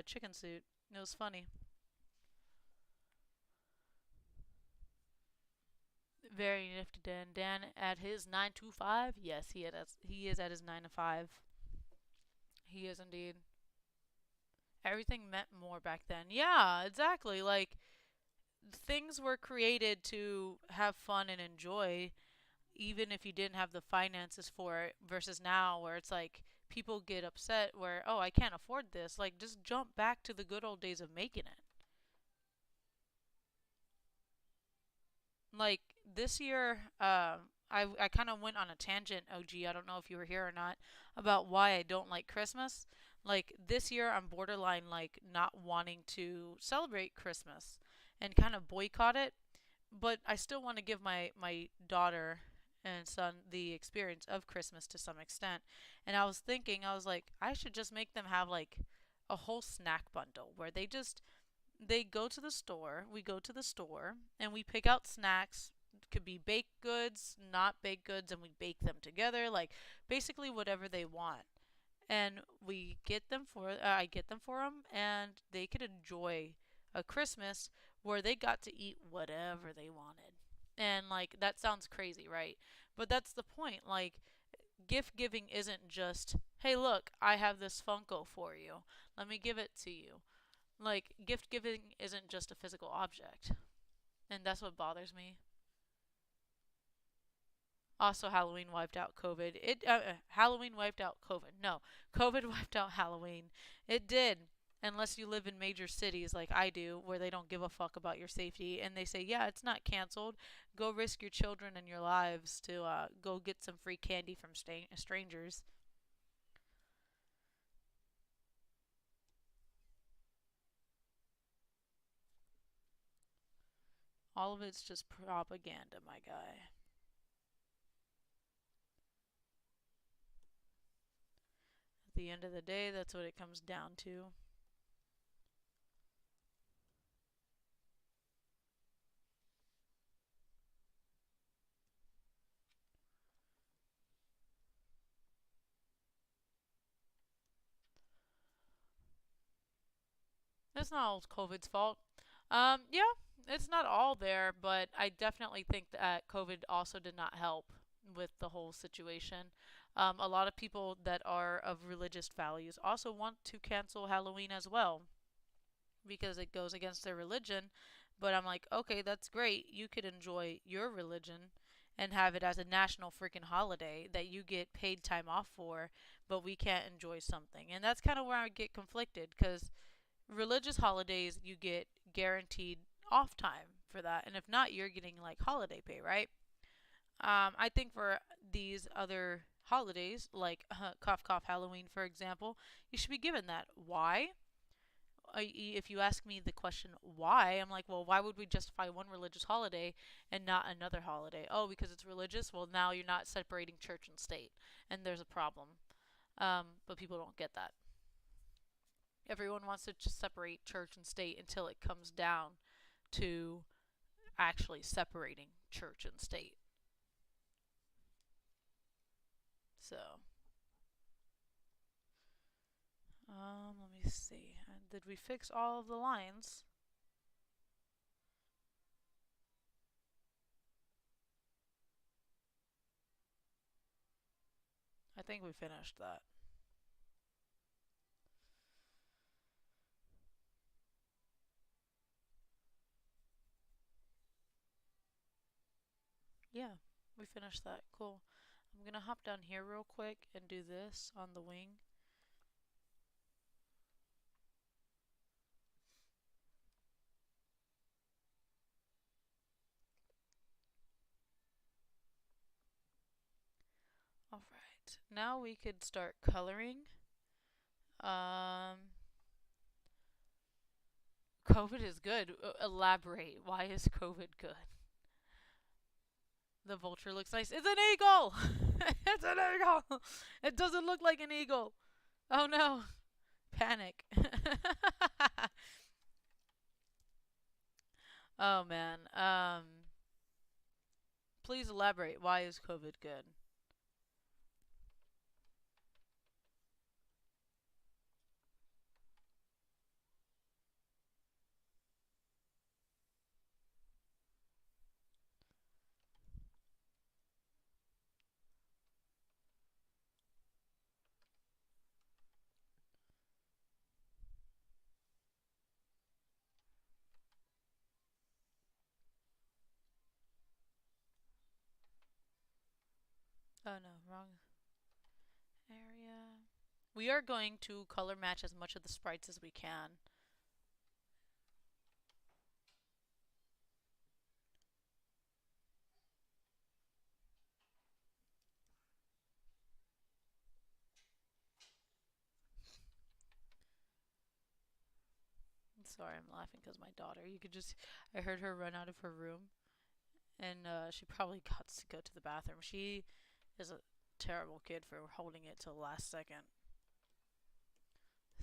Chicken suit. It was funny. Very nifty Dan. Dan at his 9 to 5. Yes, he is at his 9 to 5. He is indeed. Everything meant more back then. Yeah, exactly. Like things were created to have fun and enjoy even if you didn't have the finances for it versus now where it's like people get upset where oh I can't afford this, like just jump back to the good old days of making it. Like this year I kind of went on a tangent, OG, I don't know if you were here or not, about why I don't like Christmas. Like this year I'm borderline like not wanting to celebrate Christmas and kind of boycott it, but I still want to give my daughter and son the experience of Christmas to some extent. And I was thinking, I was like, I should just make them have like a whole snack bundle where they go to the store, we go to the store and we pick out snacks. It could be baked goods, not baked goods, and we bake them together, like basically whatever they want. And we get them for I get them for them and they could enjoy a Christmas where they got to eat whatever they wanted. And like that sounds crazy, right? But that's the point. Like gift giving isn't just, "Hey, look, I have this Funko for you. Let me give it to you." Like gift giving isn't just a physical object. And that's what bothers me. Also, Halloween wiped out COVID. Halloween wiped out COVID. No, COVID wiped out Halloween. It did. Unless you live in major cities like I do, where they don't give a fuck about your safety, and they say, yeah, it's not canceled. Go risk your children and your lives to go get some free candy from strangers. All of it's just propaganda, my guy. At the end of the day, that's what it comes down to. It's not all COVID's fault. Yeah, it's not all there, but I definitely think that COVID also did not help with the whole situation. A lot of people that are of religious values also want to cancel Halloween as well because it goes against their religion. But I'm like, okay, that's great. You could enjoy your religion and have it as a national freaking holiday that you get paid time off for, but we can't enjoy something. And that's kind of where I get conflicted because religious holidays you get guaranteed off time for that, and if not, you're getting like holiday pay, right? I think for these other holidays, like cough cough Halloween, for example, you should be given that. Why? If you ask me the question why, I'm like, well, why would we justify one religious holiday and not another holiday? Oh, because it's religious? Well, now you're not separating church and state, and there's a problem. But people don't get that. Everyone wants to just separate church and state until it comes down to actually separating church and state. So, let me see. Did we fix all of the lines? I think we finished that. Yeah, we finished that. Cool. I'm gonna hop down here real quick and do this on the wing. Alright, now we could start coloring. Um, COVID is good. Elaborate. Why is COVID good? The vulture looks nice. It's an eagle! It's an eagle! It doesn't look like an eagle. Oh no. Panic. Oh man. Please elaborate. Why is COVID good? Oh no, wrong area. We are going to color match as much of the sprites as we can. Sorry, I'm laughing because my daughter. You could just. I heard her run out of her room, and she probably got to go to the bathroom. She is a terrible kid for holding it till the last second.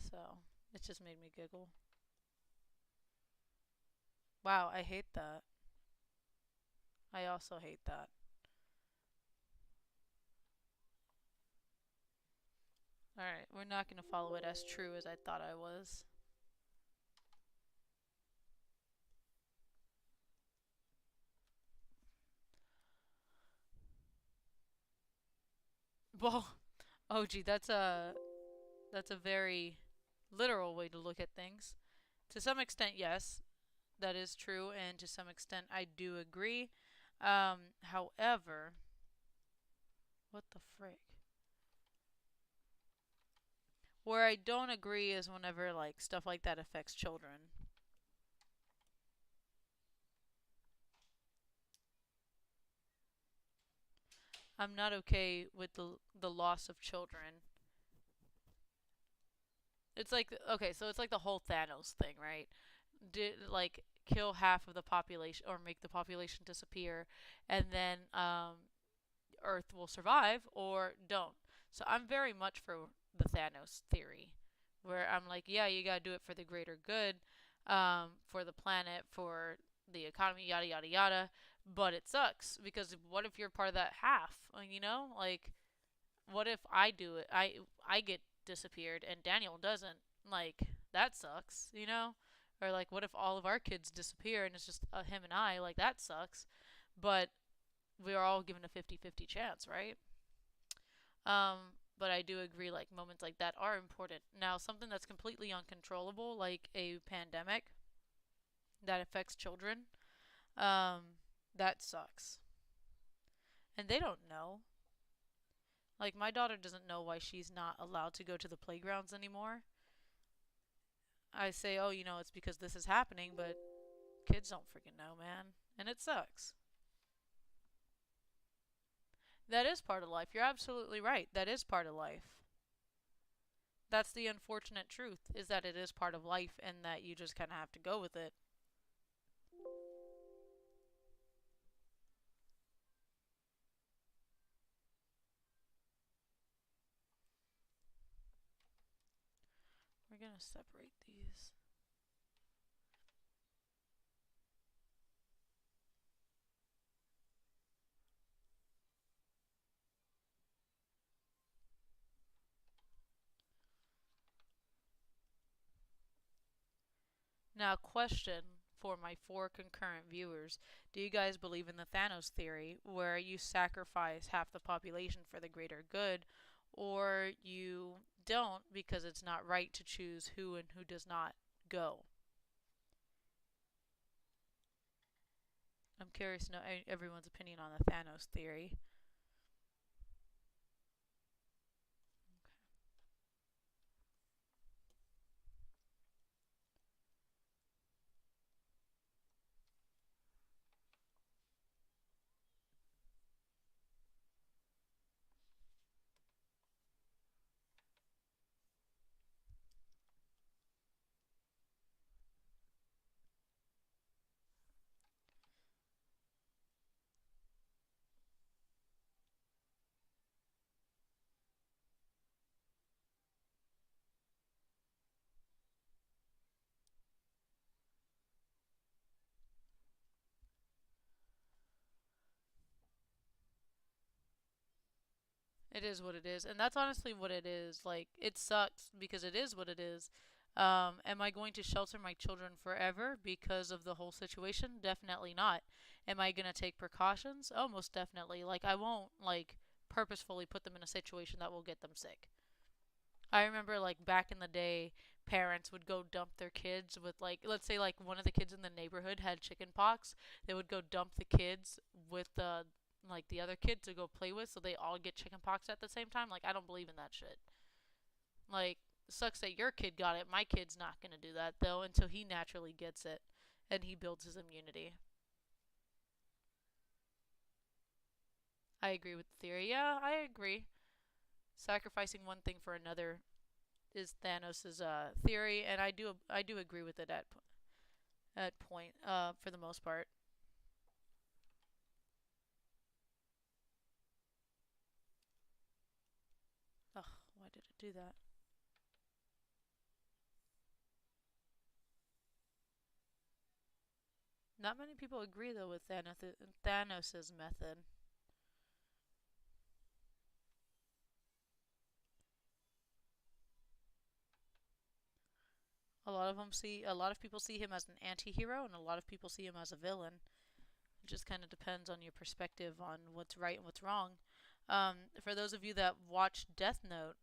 So it just made me giggle. Wow, I hate that. I also hate that. Alright, we're not going to follow it as true as I thought I was. Well, oh gee, that's a very literal way to look at things. To some extent, yes, that is true, and to some extent, I do agree. However, what the frick? Where I don't agree is whenever like stuff like that affects children. I'm not okay with the loss of children. It's like okay, so it's like the whole Thanos thing, right? Did like kill half of the population or make the population disappear, and then Earth will survive or don't. So I'm very much for the Thanos theory, where I'm like, yeah, you gotta do it for the greater good, for the planet, for the economy, yada yada yada. But it sucks because what if you're part of that half? You know, like what if I do it? I get disappeared and Daniel doesn't. Like that sucks, you know? Or like what if all of our kids disappear and it's just him and I? Like that sucks. But we are all given a 50-50 chance, right? But I do agree like moments like that are important. Now, something that's completely uncontrollable like a pandemic that affects children, um that sucks. And they don't know. Like my daughter doesn't know why she's not allowed to go to the playgrounds anymore. I say, "Oh, it's because this is happening," but kids don't freaking know, man. And it sucks. That is part of life. You're absolutely right. That is part of life. That's the unfortunate truth, is that it is part of life and that you just kind of have to go with it. We're going to separate these. Now, question for my four concurrent viewers. Do you guys believe in the Thanos theory, where you sacrifice half the population for the greater good, or you don't because it's not right to choose who and who does not go? I'm curious to know everyone's opinion on the Thanos theory. It is what it is, and that's honestly what it is. Like, it sucks because it is what it is. Am I going to shelter my children forever because of the whole situation? Definitely not. Am I gonna take precautions? Oh, most definitely. Like, I won't like purposefully put them in a situation that will get them sick. I remember like back in the day, parents would go dump their kids with like, let's say like one of the kids in the neighborhood had chicken pox. They would go dump the kids with like the other kid to go play with, so they all get chicken pox at the same time. Like, I don't believe in that shit. Like, it sucks that your kid got it. My kid's not gonna do that though until he naturally gets it and he builds his immunity. I agree with the theory. Yeah, I agree. Sacrificing one thing for another is Thanos' theory, and I do agree with it at point for the most part. Ugh, why did it do that? Not many people agree though with Thanos' method. A lot of people see him as an anti-hero, and a lot of people see him as a villain. It just kind of depends on your perspective on what's right and what's wrong. For those of you that watch Death Note,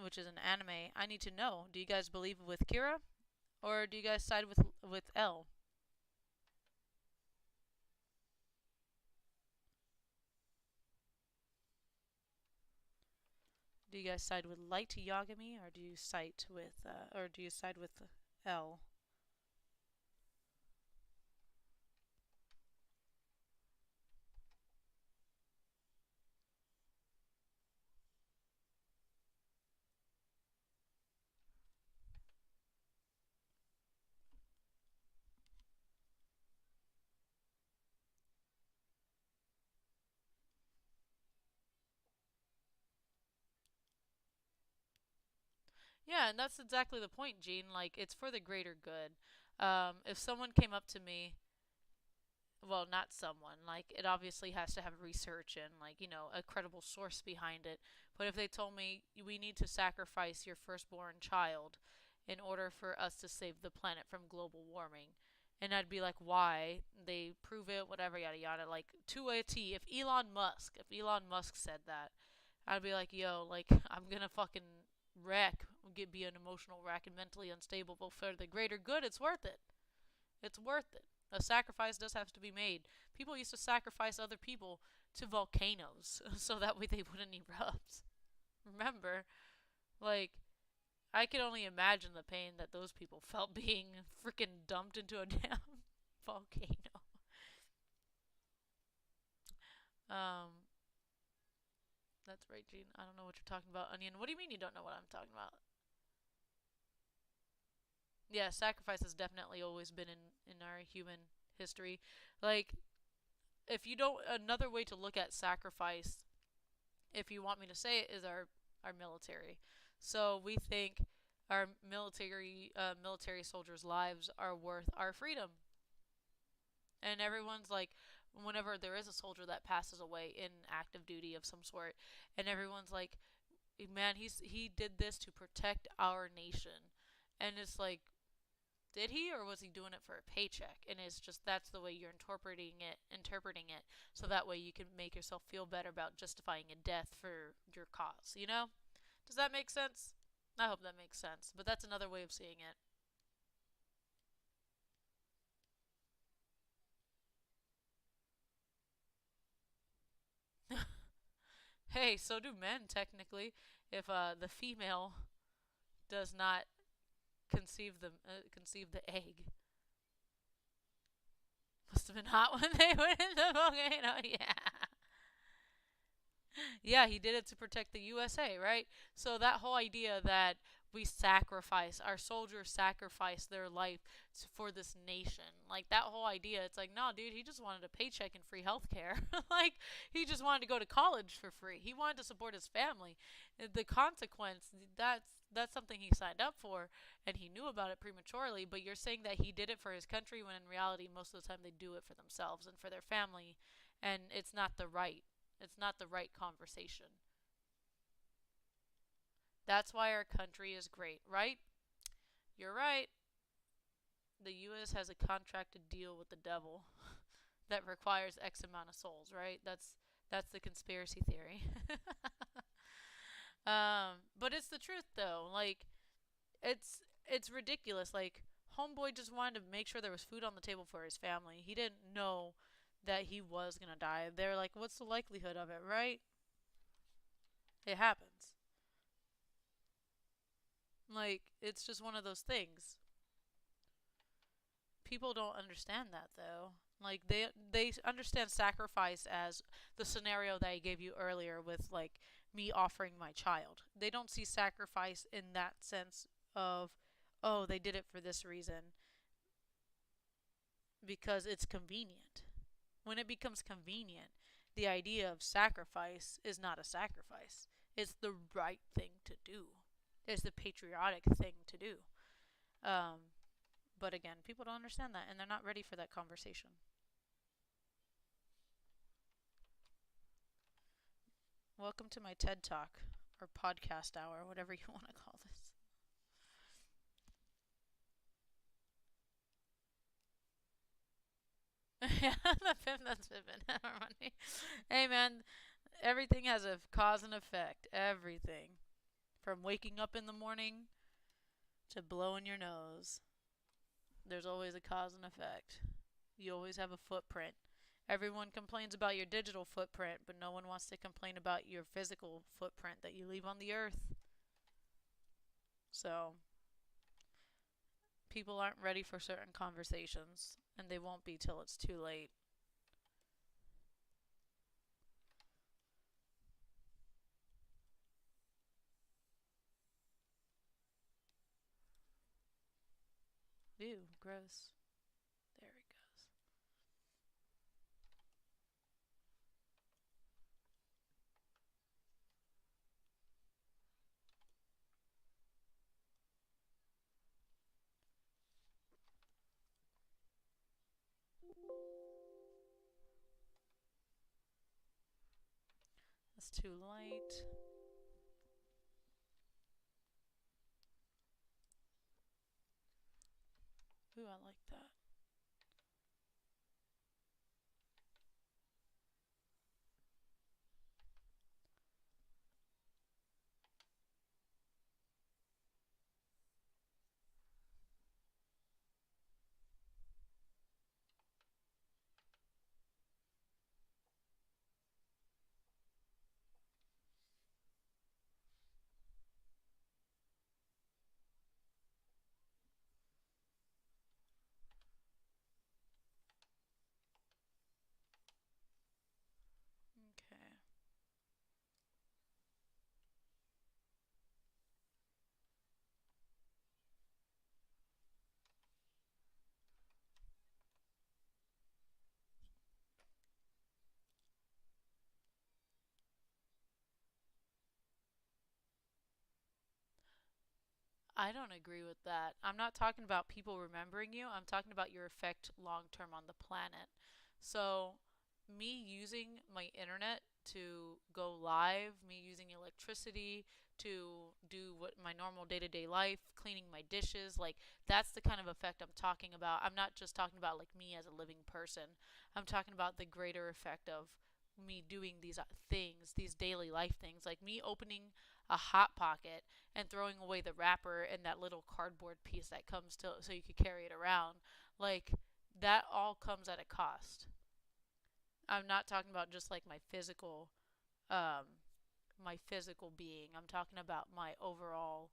which is an anime, I need to know: do you guys believe with Kira, or do you guys side with L? Do you guys side with Light Yagami, or do you side with L? Yeah, and that's exactly the point, Gene. Like, it's for the greater good. If someone came up to me, well, not someone, like, it obviously has to have research and, like, a credible source behind it. But if they told me we need to sacrifice your firstborn child in order for us to save the planet from global warming, and I'd be like, why? They prove it, whatever, yada yada. Like, to a T. If Elon Musk said that, I'd be like, yo, like, I'm gonna fucking wreck, be an emotional wreck and mentally unstable, but for the greater good, it's worth it. It's worth it. A sacrifice does have to be made. People used to sacrifice other people to volcanoes so that way they wouldn't erupt. Remember? Like, I can only imagine the pain that those people felt being freaking dumped into a damn volcano. That's right, Gene. I don't know what you're talking about, Onion. What do you mean you don't know what I'm talking about? Yeah, sacrifice has definitely always been in our human history. Like, if you don't, another way to look at sacrifice, if you want me to say it, is our military. So we think our military soldiers' lives are worth our freedom, and everyone's like, whenever there is a soldier that passes away in active duty of some sort, and everyone's like, man, he did this to protect our nation, and it's like, did he, or was he doing it for a paycheck? And it's just, that's the way you're interpreting it, so that way you can make yourself feel better about justifying a death for your cause, you know? Does that make sense? I hope that makes sense, but that's another way of seeing it. Hey, so do men technically. If the female does not conceive the egg, must have been hot when they went in the volcano. Yeah. Yeah, he did it to protect the USA, right? So that whole idea that we sacrifice, our soldiers sacrifice their life for this nation, like that whole idea, it's like, no, dude, he just wanted a paycheck and free health care. Like, he just wanted to go to college for free. He wanted to support his family. The consequence, that's something he signed up for, and he knew about it prematurely. But you're saying that he did it for his country, when in reality, most of the time they do it for themselves and for their family, and it's not the right conversation. That's why our country is great, right? You're right. The US has a contracted deal with the devil that requires X amount of souls, right? That's the conspiracy theory. But it's the truth though. Like, it's ridiculous. Like, homeboy just wanted to make sure there was food on the table for his family. He didn't know that he was gonna die. They're like, what's the likelihood of it, right? It happens. Like, it's just one of those things. People don't understand that though. Like, they understand sacrifice as the scenario that I gave you earlier with, like, me offering my child. They don't see sacrifice in that sense of, oh, they did it for this reason, because it's convenient. When it becomes convenient, the idea of sacrifice is not a sacrifice. It's the right thing to do. It's the patriotic thing to do. Um, but again, people don't understand that, and they're not ready for that conversation. Welcome to my TED Talk, or podcast hour, whatever you want to call this. Yeah, that's Pippin. Hey man, everything has a cause and effect. Everything. From waking up in the morning to blowing your nose. There's always a cause and effect. You always have a footprint. Everyone complains about your digital footprint, but no one wants to complain about your physical footprint that you leave on the earth. So, people aren't ready for certain conversations, and they won't be till it's too late. Ew, gross. There it goes. That's too light. Ooh, I like that. I don't agree with that. I'm not talking about people remembering you. I'm talking about your effect long term on the planet. So, me using my internet to go live, me using electricity to do what my normal day-to-day life, cleaning my dishes, like that's the kind of effect I'm talking about. I'm not just talking about like me as a living person. I'm talking about the greater effect of me doing these things, these daily life things, like me opening a hot pocket and throwing away the wrapper and that little cardboard piece that comes to so you could carry it around. Like that all comes at a cost. I'm not talking about just like um my physical being. I'm talking about my overall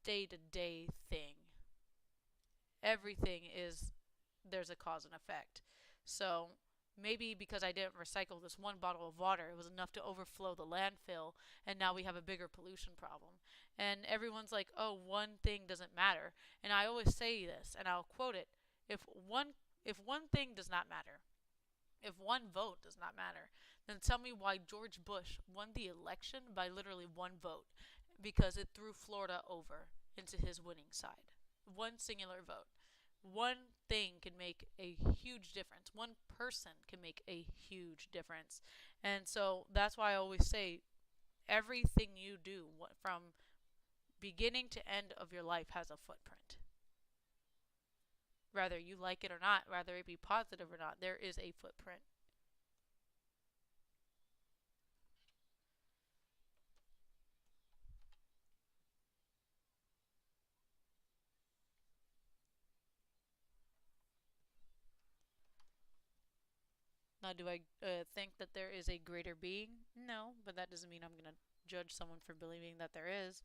day-to-day thing. Everything is there's a cause and effect. So maybe because I didn't recycle this one bottle of water, it was enough to overflow the landfill, and now we have a bigger pollution problem. And everyone's like, "Oh, one thing doesn't matter." And I always say this, and I'll quote it: "If one if one thing does not matter, if one vote does not matter, then tell me why George Bush won the election by literally one vote, because it threw Florida over into his winning side. One singular vote. One thing can make a huge difference. One person can make a huge difference. And so that's why I always say everything you do from beginning to end of your life has a footprint. Whether you like it or not, whether it be positive or not, there is a footprint. Now, do I think that there is a greater being? No, but that doesn't mean I'm going to judge someone for believing that there is.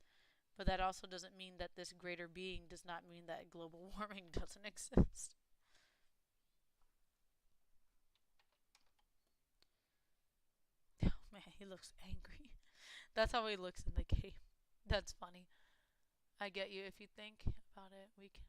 But that also doesn't mean that this greater being does not mean that global warming doesn't exist. Oh man, he looks angry. That's how he looks in the game. That's funny. I get you if you think about it. We can.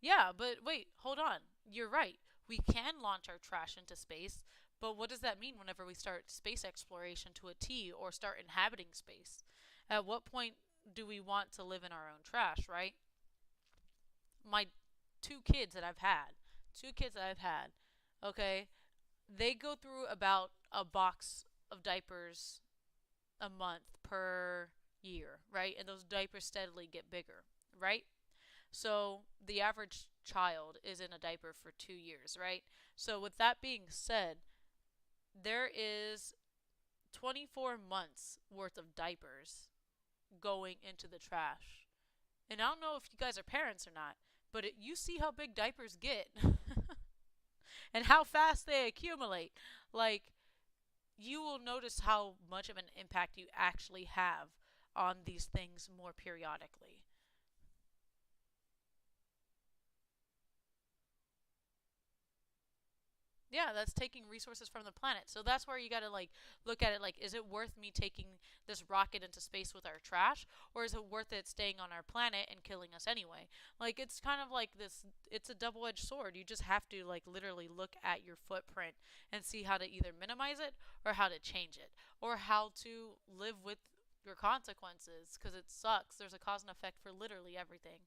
Yeah, but wait, hold on. You're right. We can launch our trash into space, but what does that mean whenever we start space exploration to a T or start inhabiting space? At what point do we want to live in our own trash, right? My two kids that I've had, okay, they go through about a box of diapers a month per year, right? And those diapers steadily get bigger, right? So the average child is in a diaper for 2 years, right? So with that being said, there is 24 months worth of diapers going into the trash. And I don't know if you guys are parents or not, but you see how big diapers get and how fast they accumulate. Like, you will notice how much of an impact you actually have on these things more periodically. Yeah, that's taking resources from the planet. So that's where you got to like look at it like, is it worth me taking this rocket into space with our trash, or is it worth it staying on our planet and killing us anyway? Like, it's kind of like this, it's a double-edged sword. You just have to like literally look at your footprint and see how to either minimize it or how to change it or how to live with your consequences, because it sucks. There's a cause and effect for literally everything.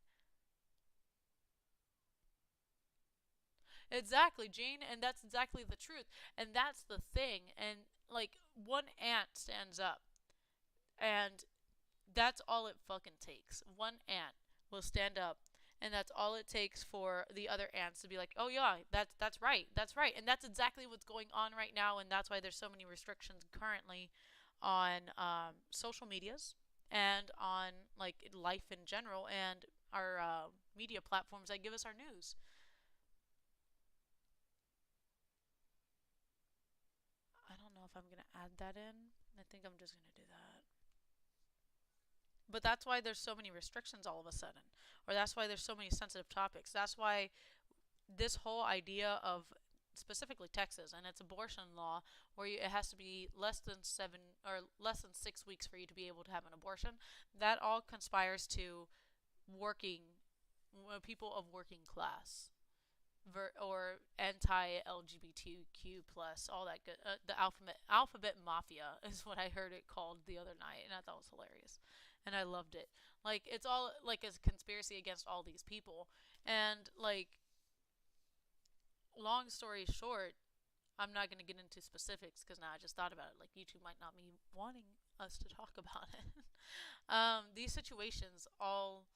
Exactly, Gene, and that's exactly the truth. And that's the thing. And like one ant stands up, and that's all it fucking takes. One ant will stand up, and that's all it takes for the other ants to be like, "Oh yeah, that's right. That's right." And that's exactly what's going on right now, and that's why there's so many restrictions currently on social medias and on like life in general and our media platforms that give us our news. I don't know if I'm gonna add that in. I think I'm just gonna do that. But that's why there's so many restrictions all of a sudden, or that's why there's so many sensitive topics. That's why this whole idea of specifically Texas and its abortion law, where it has to be less than 6 weeks for you to be able to have an abortion, that all conspires to working people of working class or anti-LGBTQ plus, all that good. The alphabet mafia is what I heard it called the other night, and I thought it was hilarious. and I loved it. Like it's all like a conspiracy against all these people, and like long story short, I'm not going to get into specifics because now I just thought about it. Like YouTube might not be wanting us to talk about it. These situations all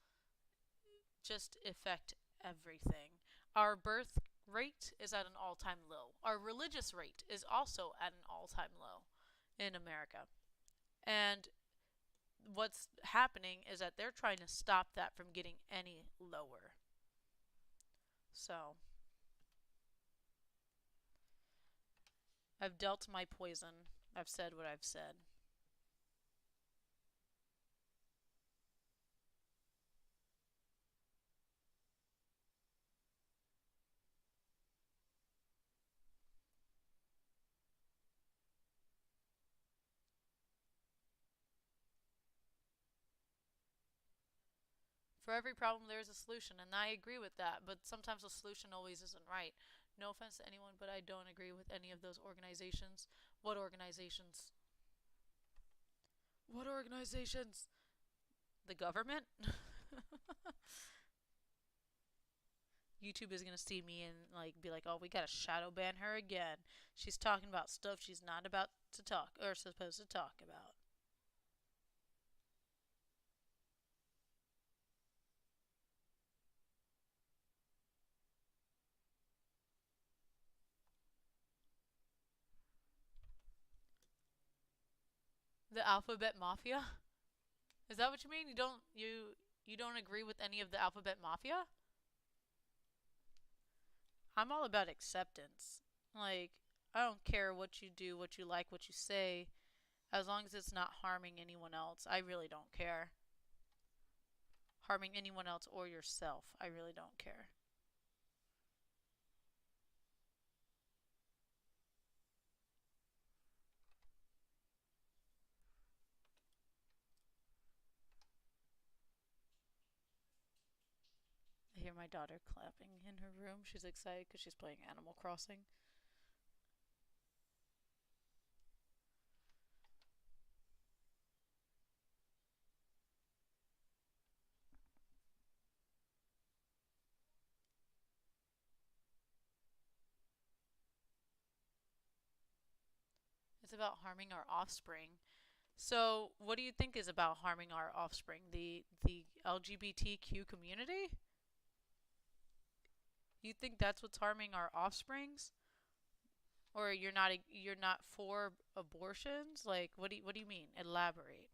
just affect everything. Our birth rate is at an all-time low. Our religious rate is also at an all-time low in America. And what's happening is that they're trying to stop that from getting any lower. So, I've dealt my poison. I've said what I've said. For every problem, there's a solution, and I agree with that, but sometimes the solution always isn't right. No offense to anyone, but I don't agree with any of those organizations. What organizations? What organizations? The government? YouTube is gonna see me and like be like, "Oh, we gotta shadow ban her again. She's talking about stuff she's not about to talk or supposed to talk about." The alphabet mafia? Is that what you mean? You don't agree with any of the alphabet mafia? I'm all about acceptance. Like, I don't care what you do, what you like, what you say, as long as it's not harming anyone else. I really don't care. Harming anyone else or yourself. I really don't care. I hear my daughter clapping in her room. She's excited because she's playing Animal Crossing. It's about harming our offspring. So, what do you think is about harming our offspring? The LGBTQ community? You think that's what's harming our offsprings? Or you're not for abortions? Like what do you mean? Elaborate.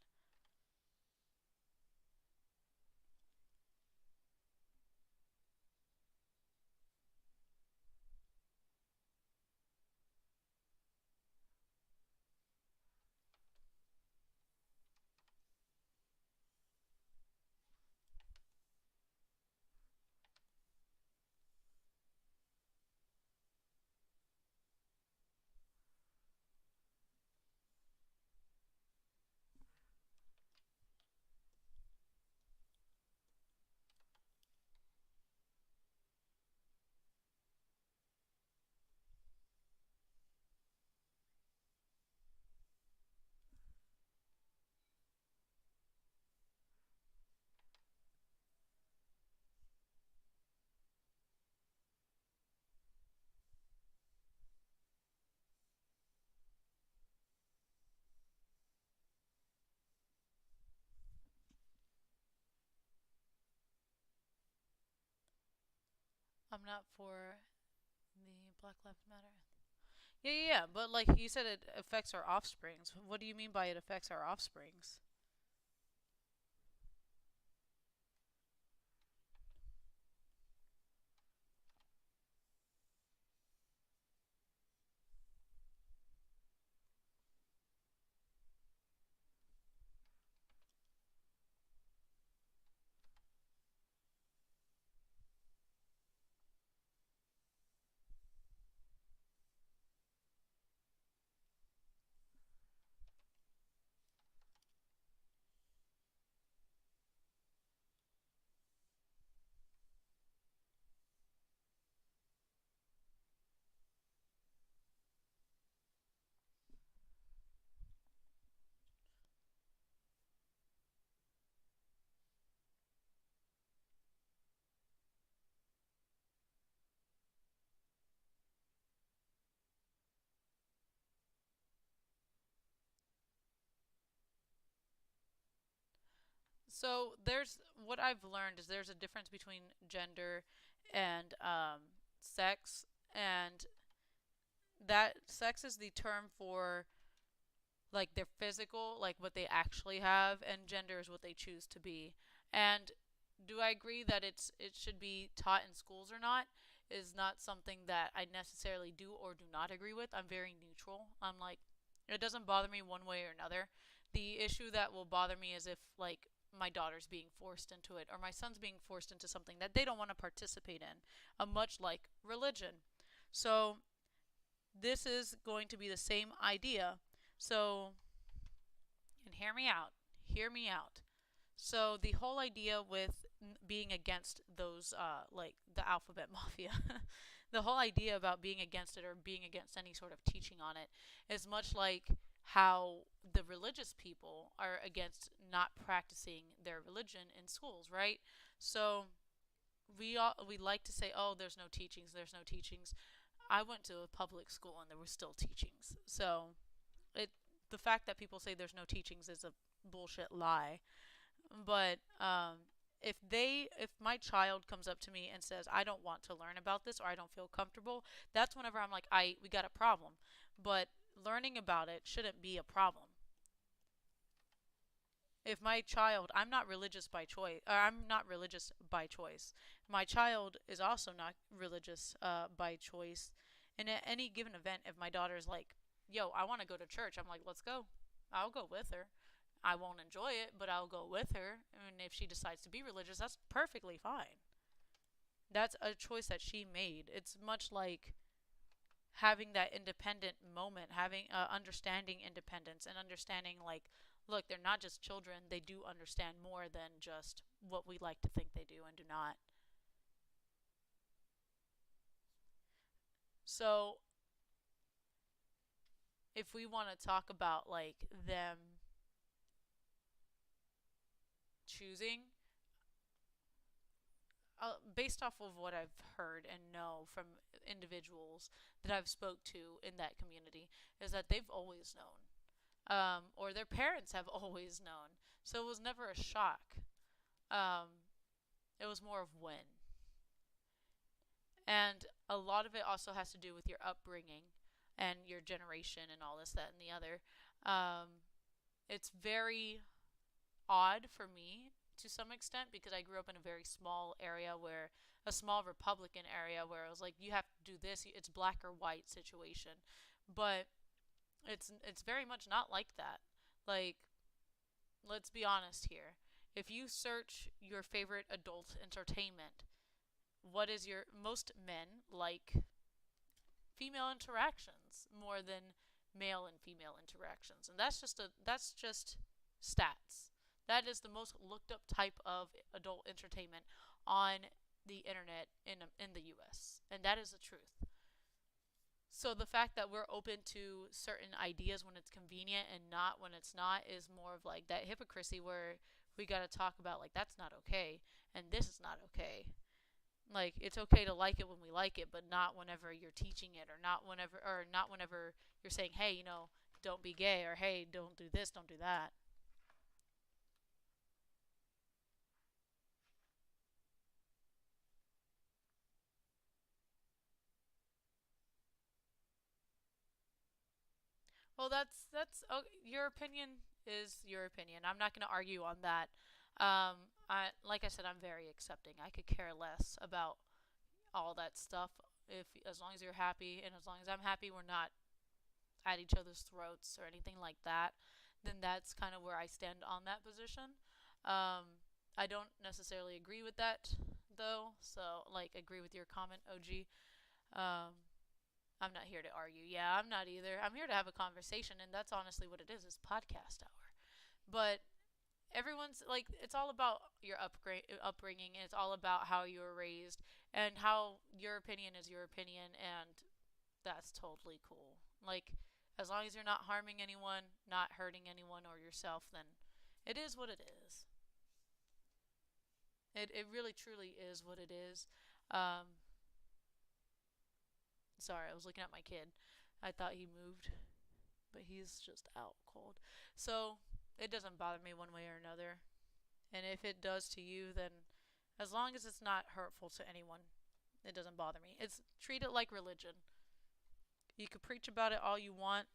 I'm not for the Black Lives Matter. Yeah, yeah, yeah. But like you said, it affects our offsprings. What do you mean by it affects our offsprings? So there's what I've learned is there's a difference between gender and sex, and that sex is the term for like their physical, like what they actually have, and gender is what they choose to be. And do I agree that it should be taught in schools or not is not something that I necessarily do or do not agree with. I'm very neutral. I'm like it doesn't bother me one way or another. The issue that will bother me is if like my daughter's being forced into it or my son's being forced into something that they don't want to participate in, much like religion. So this is going to be the same idea. So, and hear me out. Hear me out. So the whole idea with being against those, like the alphabet mafia, the whole idea about being against it or being against any sort of teaching on it is much like how the religious people are against not practicing their religion in schools, right? So we like to say, oh, there's no teachings. I went to a public school and there were still teachings. So it the fact that people say there's no teachings is a bullshit lie. But if my child comes up to me and says I don't want to learn about this or I don't feel comfortable, that's whenever I'm like I we got a problem. But learning about it shouldn't be a problem. If my child, I'm not religious by choice, or I'm not religious by choice. My child is also not religious by choice. And at any given event, if my daughter's like, "Yo, I want to go to church," I'm like, "Let's go." I'll go with her. I won't enjoy it, but I'll go with her. And if she decides to be religious, that's perfectly fine. That's a choice that she made. It's much like having that independent moment, having understanding independence and understanding like, look, they're not just children. They do understand more than just what we like to think they do and do not. So if we want to talk about like them choosing, based off of what I've heard and know from individuals that I've spoke to in that community, is that they've always known, or their parents have always known. So it was never a shock. Um, it was more of when. And a lot of it also has to do with your upbringing and your generation and all this, that, and the other. Um, it's very odd for me to some extent because I grew up in a very small area where a small Republican area where it was like you have to do this, it's black or white situation. But it's very much not like that. Like let's be honest here. If you search your favorite adult entertainment, what is your most men like female interactions more than male and female interactions. And that's just stats. That is the most looked up type of adult entertainment on the internet in the US. And that is the truth. So the fact that we're open to certain ideas when it's convenient and not when it's not is more of like that hypocrisy where we got to talk about like that's not okay and this is not okay. Like it's okay to like it when we like it, but not whenever you're teaching it or not whenever you're saying, "Hey, don't be gay," or "Hey, don't do this, don't do that." Well, that's okay. Your opinion is your opinion. I'm not going to argue on that. I like I said, I'm very accepting. I could care less about all that stuff if as long as you're happy and as long as I'm happy, we're not at each other's throats or anything like that. Then that's kind of where I stand on that position. I don't necessarily agree with that though. So like agree with your comment, OG. Um, I'm not here to argue. Yeah, I'm not either. I'm here to have a conversation, and that's honestly what it is podcast hour. But everyone's like, it's all about your upbringing, and it's all about how you were raised, and how your opinion is your opinion, and that's totally cool. Like, as long as you're not harming anyone, not hurting anyone or yourself, then it is what it is. It really truly is what it is. Um, Sorry, I was looking at my kid. I thought he moved, but he's just out cold. So it doesn't bother me one way or another. And if it does to you, then as long as it's not hurtful to anyone, it doesn't bother me. It's treat it like religion. You could preach about it all you want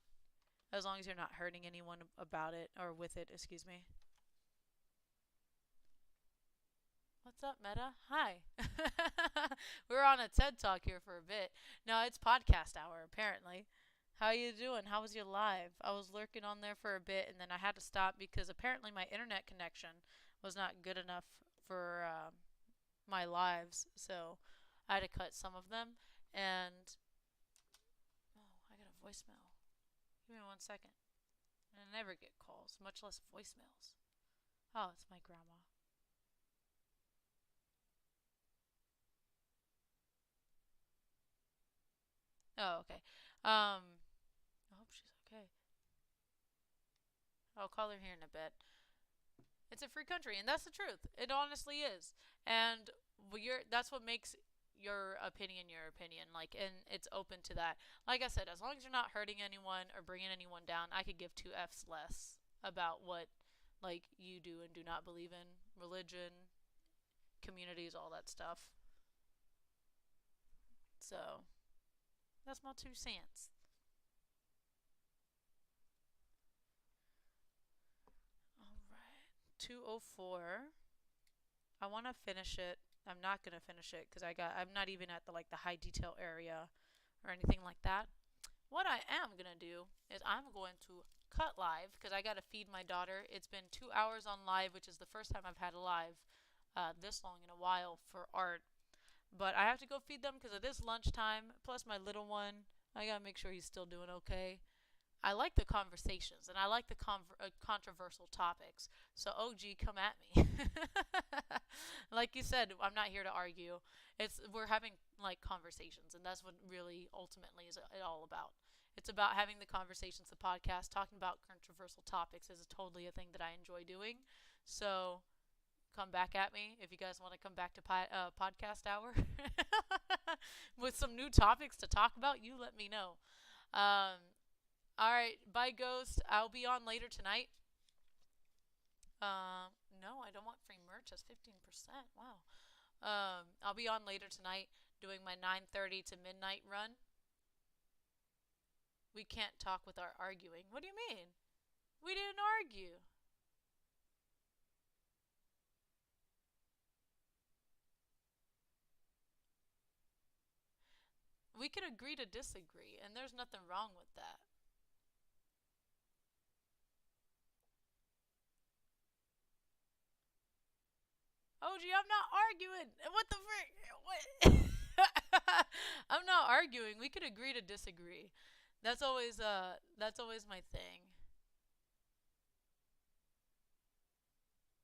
as long as you're not hurting anyone about it or with it, excuse me. What's up, Meta? Hi. We're on a TED Talk here for a bit. No, it's podcast hour, apparently. How you doing? How was your live? I was lurking on there for a bit, and then I had to stop because apparently my internet connection was not good enough for my lives, so I had to cut some of them. And oh, I got a voicemail. Give me 1 second. I never get calls, much less voicemails. Oh, it's my grandma. Oh, okay. I hope she's okay. I'll call her here in a bit. It's a free country, and that's the truth. It honestly is, and that's what makes your opinion. Like, and it's open to that. Like I said, as long as you're not hurting anyone or bringing anyone down, I could give two f's less about what like you do and do not believe in, religion, communities, all that stuff. So that's my 2 cents. All right, 2:04. I want to finish it. I'm not gonna finish it because I'm not even at the high detail area or anything like that. What I am gonna do is I'm going to cut live because I gotta feed my daughter. It's been 2 hours on live, which is the first time I've had a live this long in a while for art. But I have to go feed them because it is lunchtime. Plus my little one, I gotta make sure he's still doing okay. I like the conversations and I like the controversial topics. So OG, come at me. Like you said, I'm not here to argue. It's we're having like conversations, and that's what really ultimately is it all about. It's about having the conversations, the podcast, talking about controversial topics is totally a thing that I enjoy doing. So come back at me if you guys want to come back to podcast hour with some new topics to talk about. You let me know. Um, all right, bye, Ghost. I'll be on later tonight. No, I don't want free merch. That's 15%. Wow. I'll be on later tonight doing my 9:30 to midnight run. We can't talk with our arguing. What do you mean? We didn't argue. We can agree to disagree, and there's nothing wrong with that. OG, I'm not arguing. What the frick? What? I'm not arguing. We could agree to disagree. That's always my thing.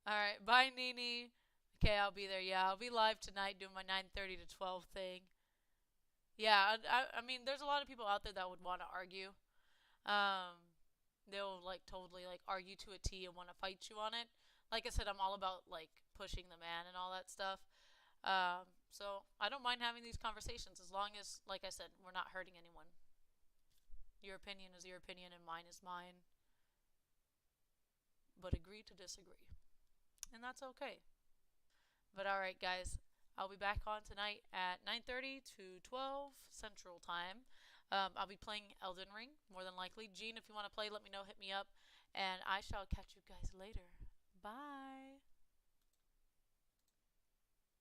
All right, bye, Nini. Okay, I'll be there. Yeah, I'll be live tonight doing my 9:30 to 12 thing. Yeah, I mean, there's a lot of people out there that would want to argue. Um, they'll like totally like argue to a T and want to fight you on it. Like I said, I'm all about like pushing the man and all that stuff. So I don't mind having these conversations as long as, like I said, we're not hurting anyone. Your opinion is your opinion and mine is mine, but agree to disagree, and that's okay. But all right, guys, I'll be back on tonight at 9:30 to 12 Central Time. I'll be playing Elden Ring more than likely. Gene, if you want to play, let me know. Hit me up, and I shall catch you guys later. Bye.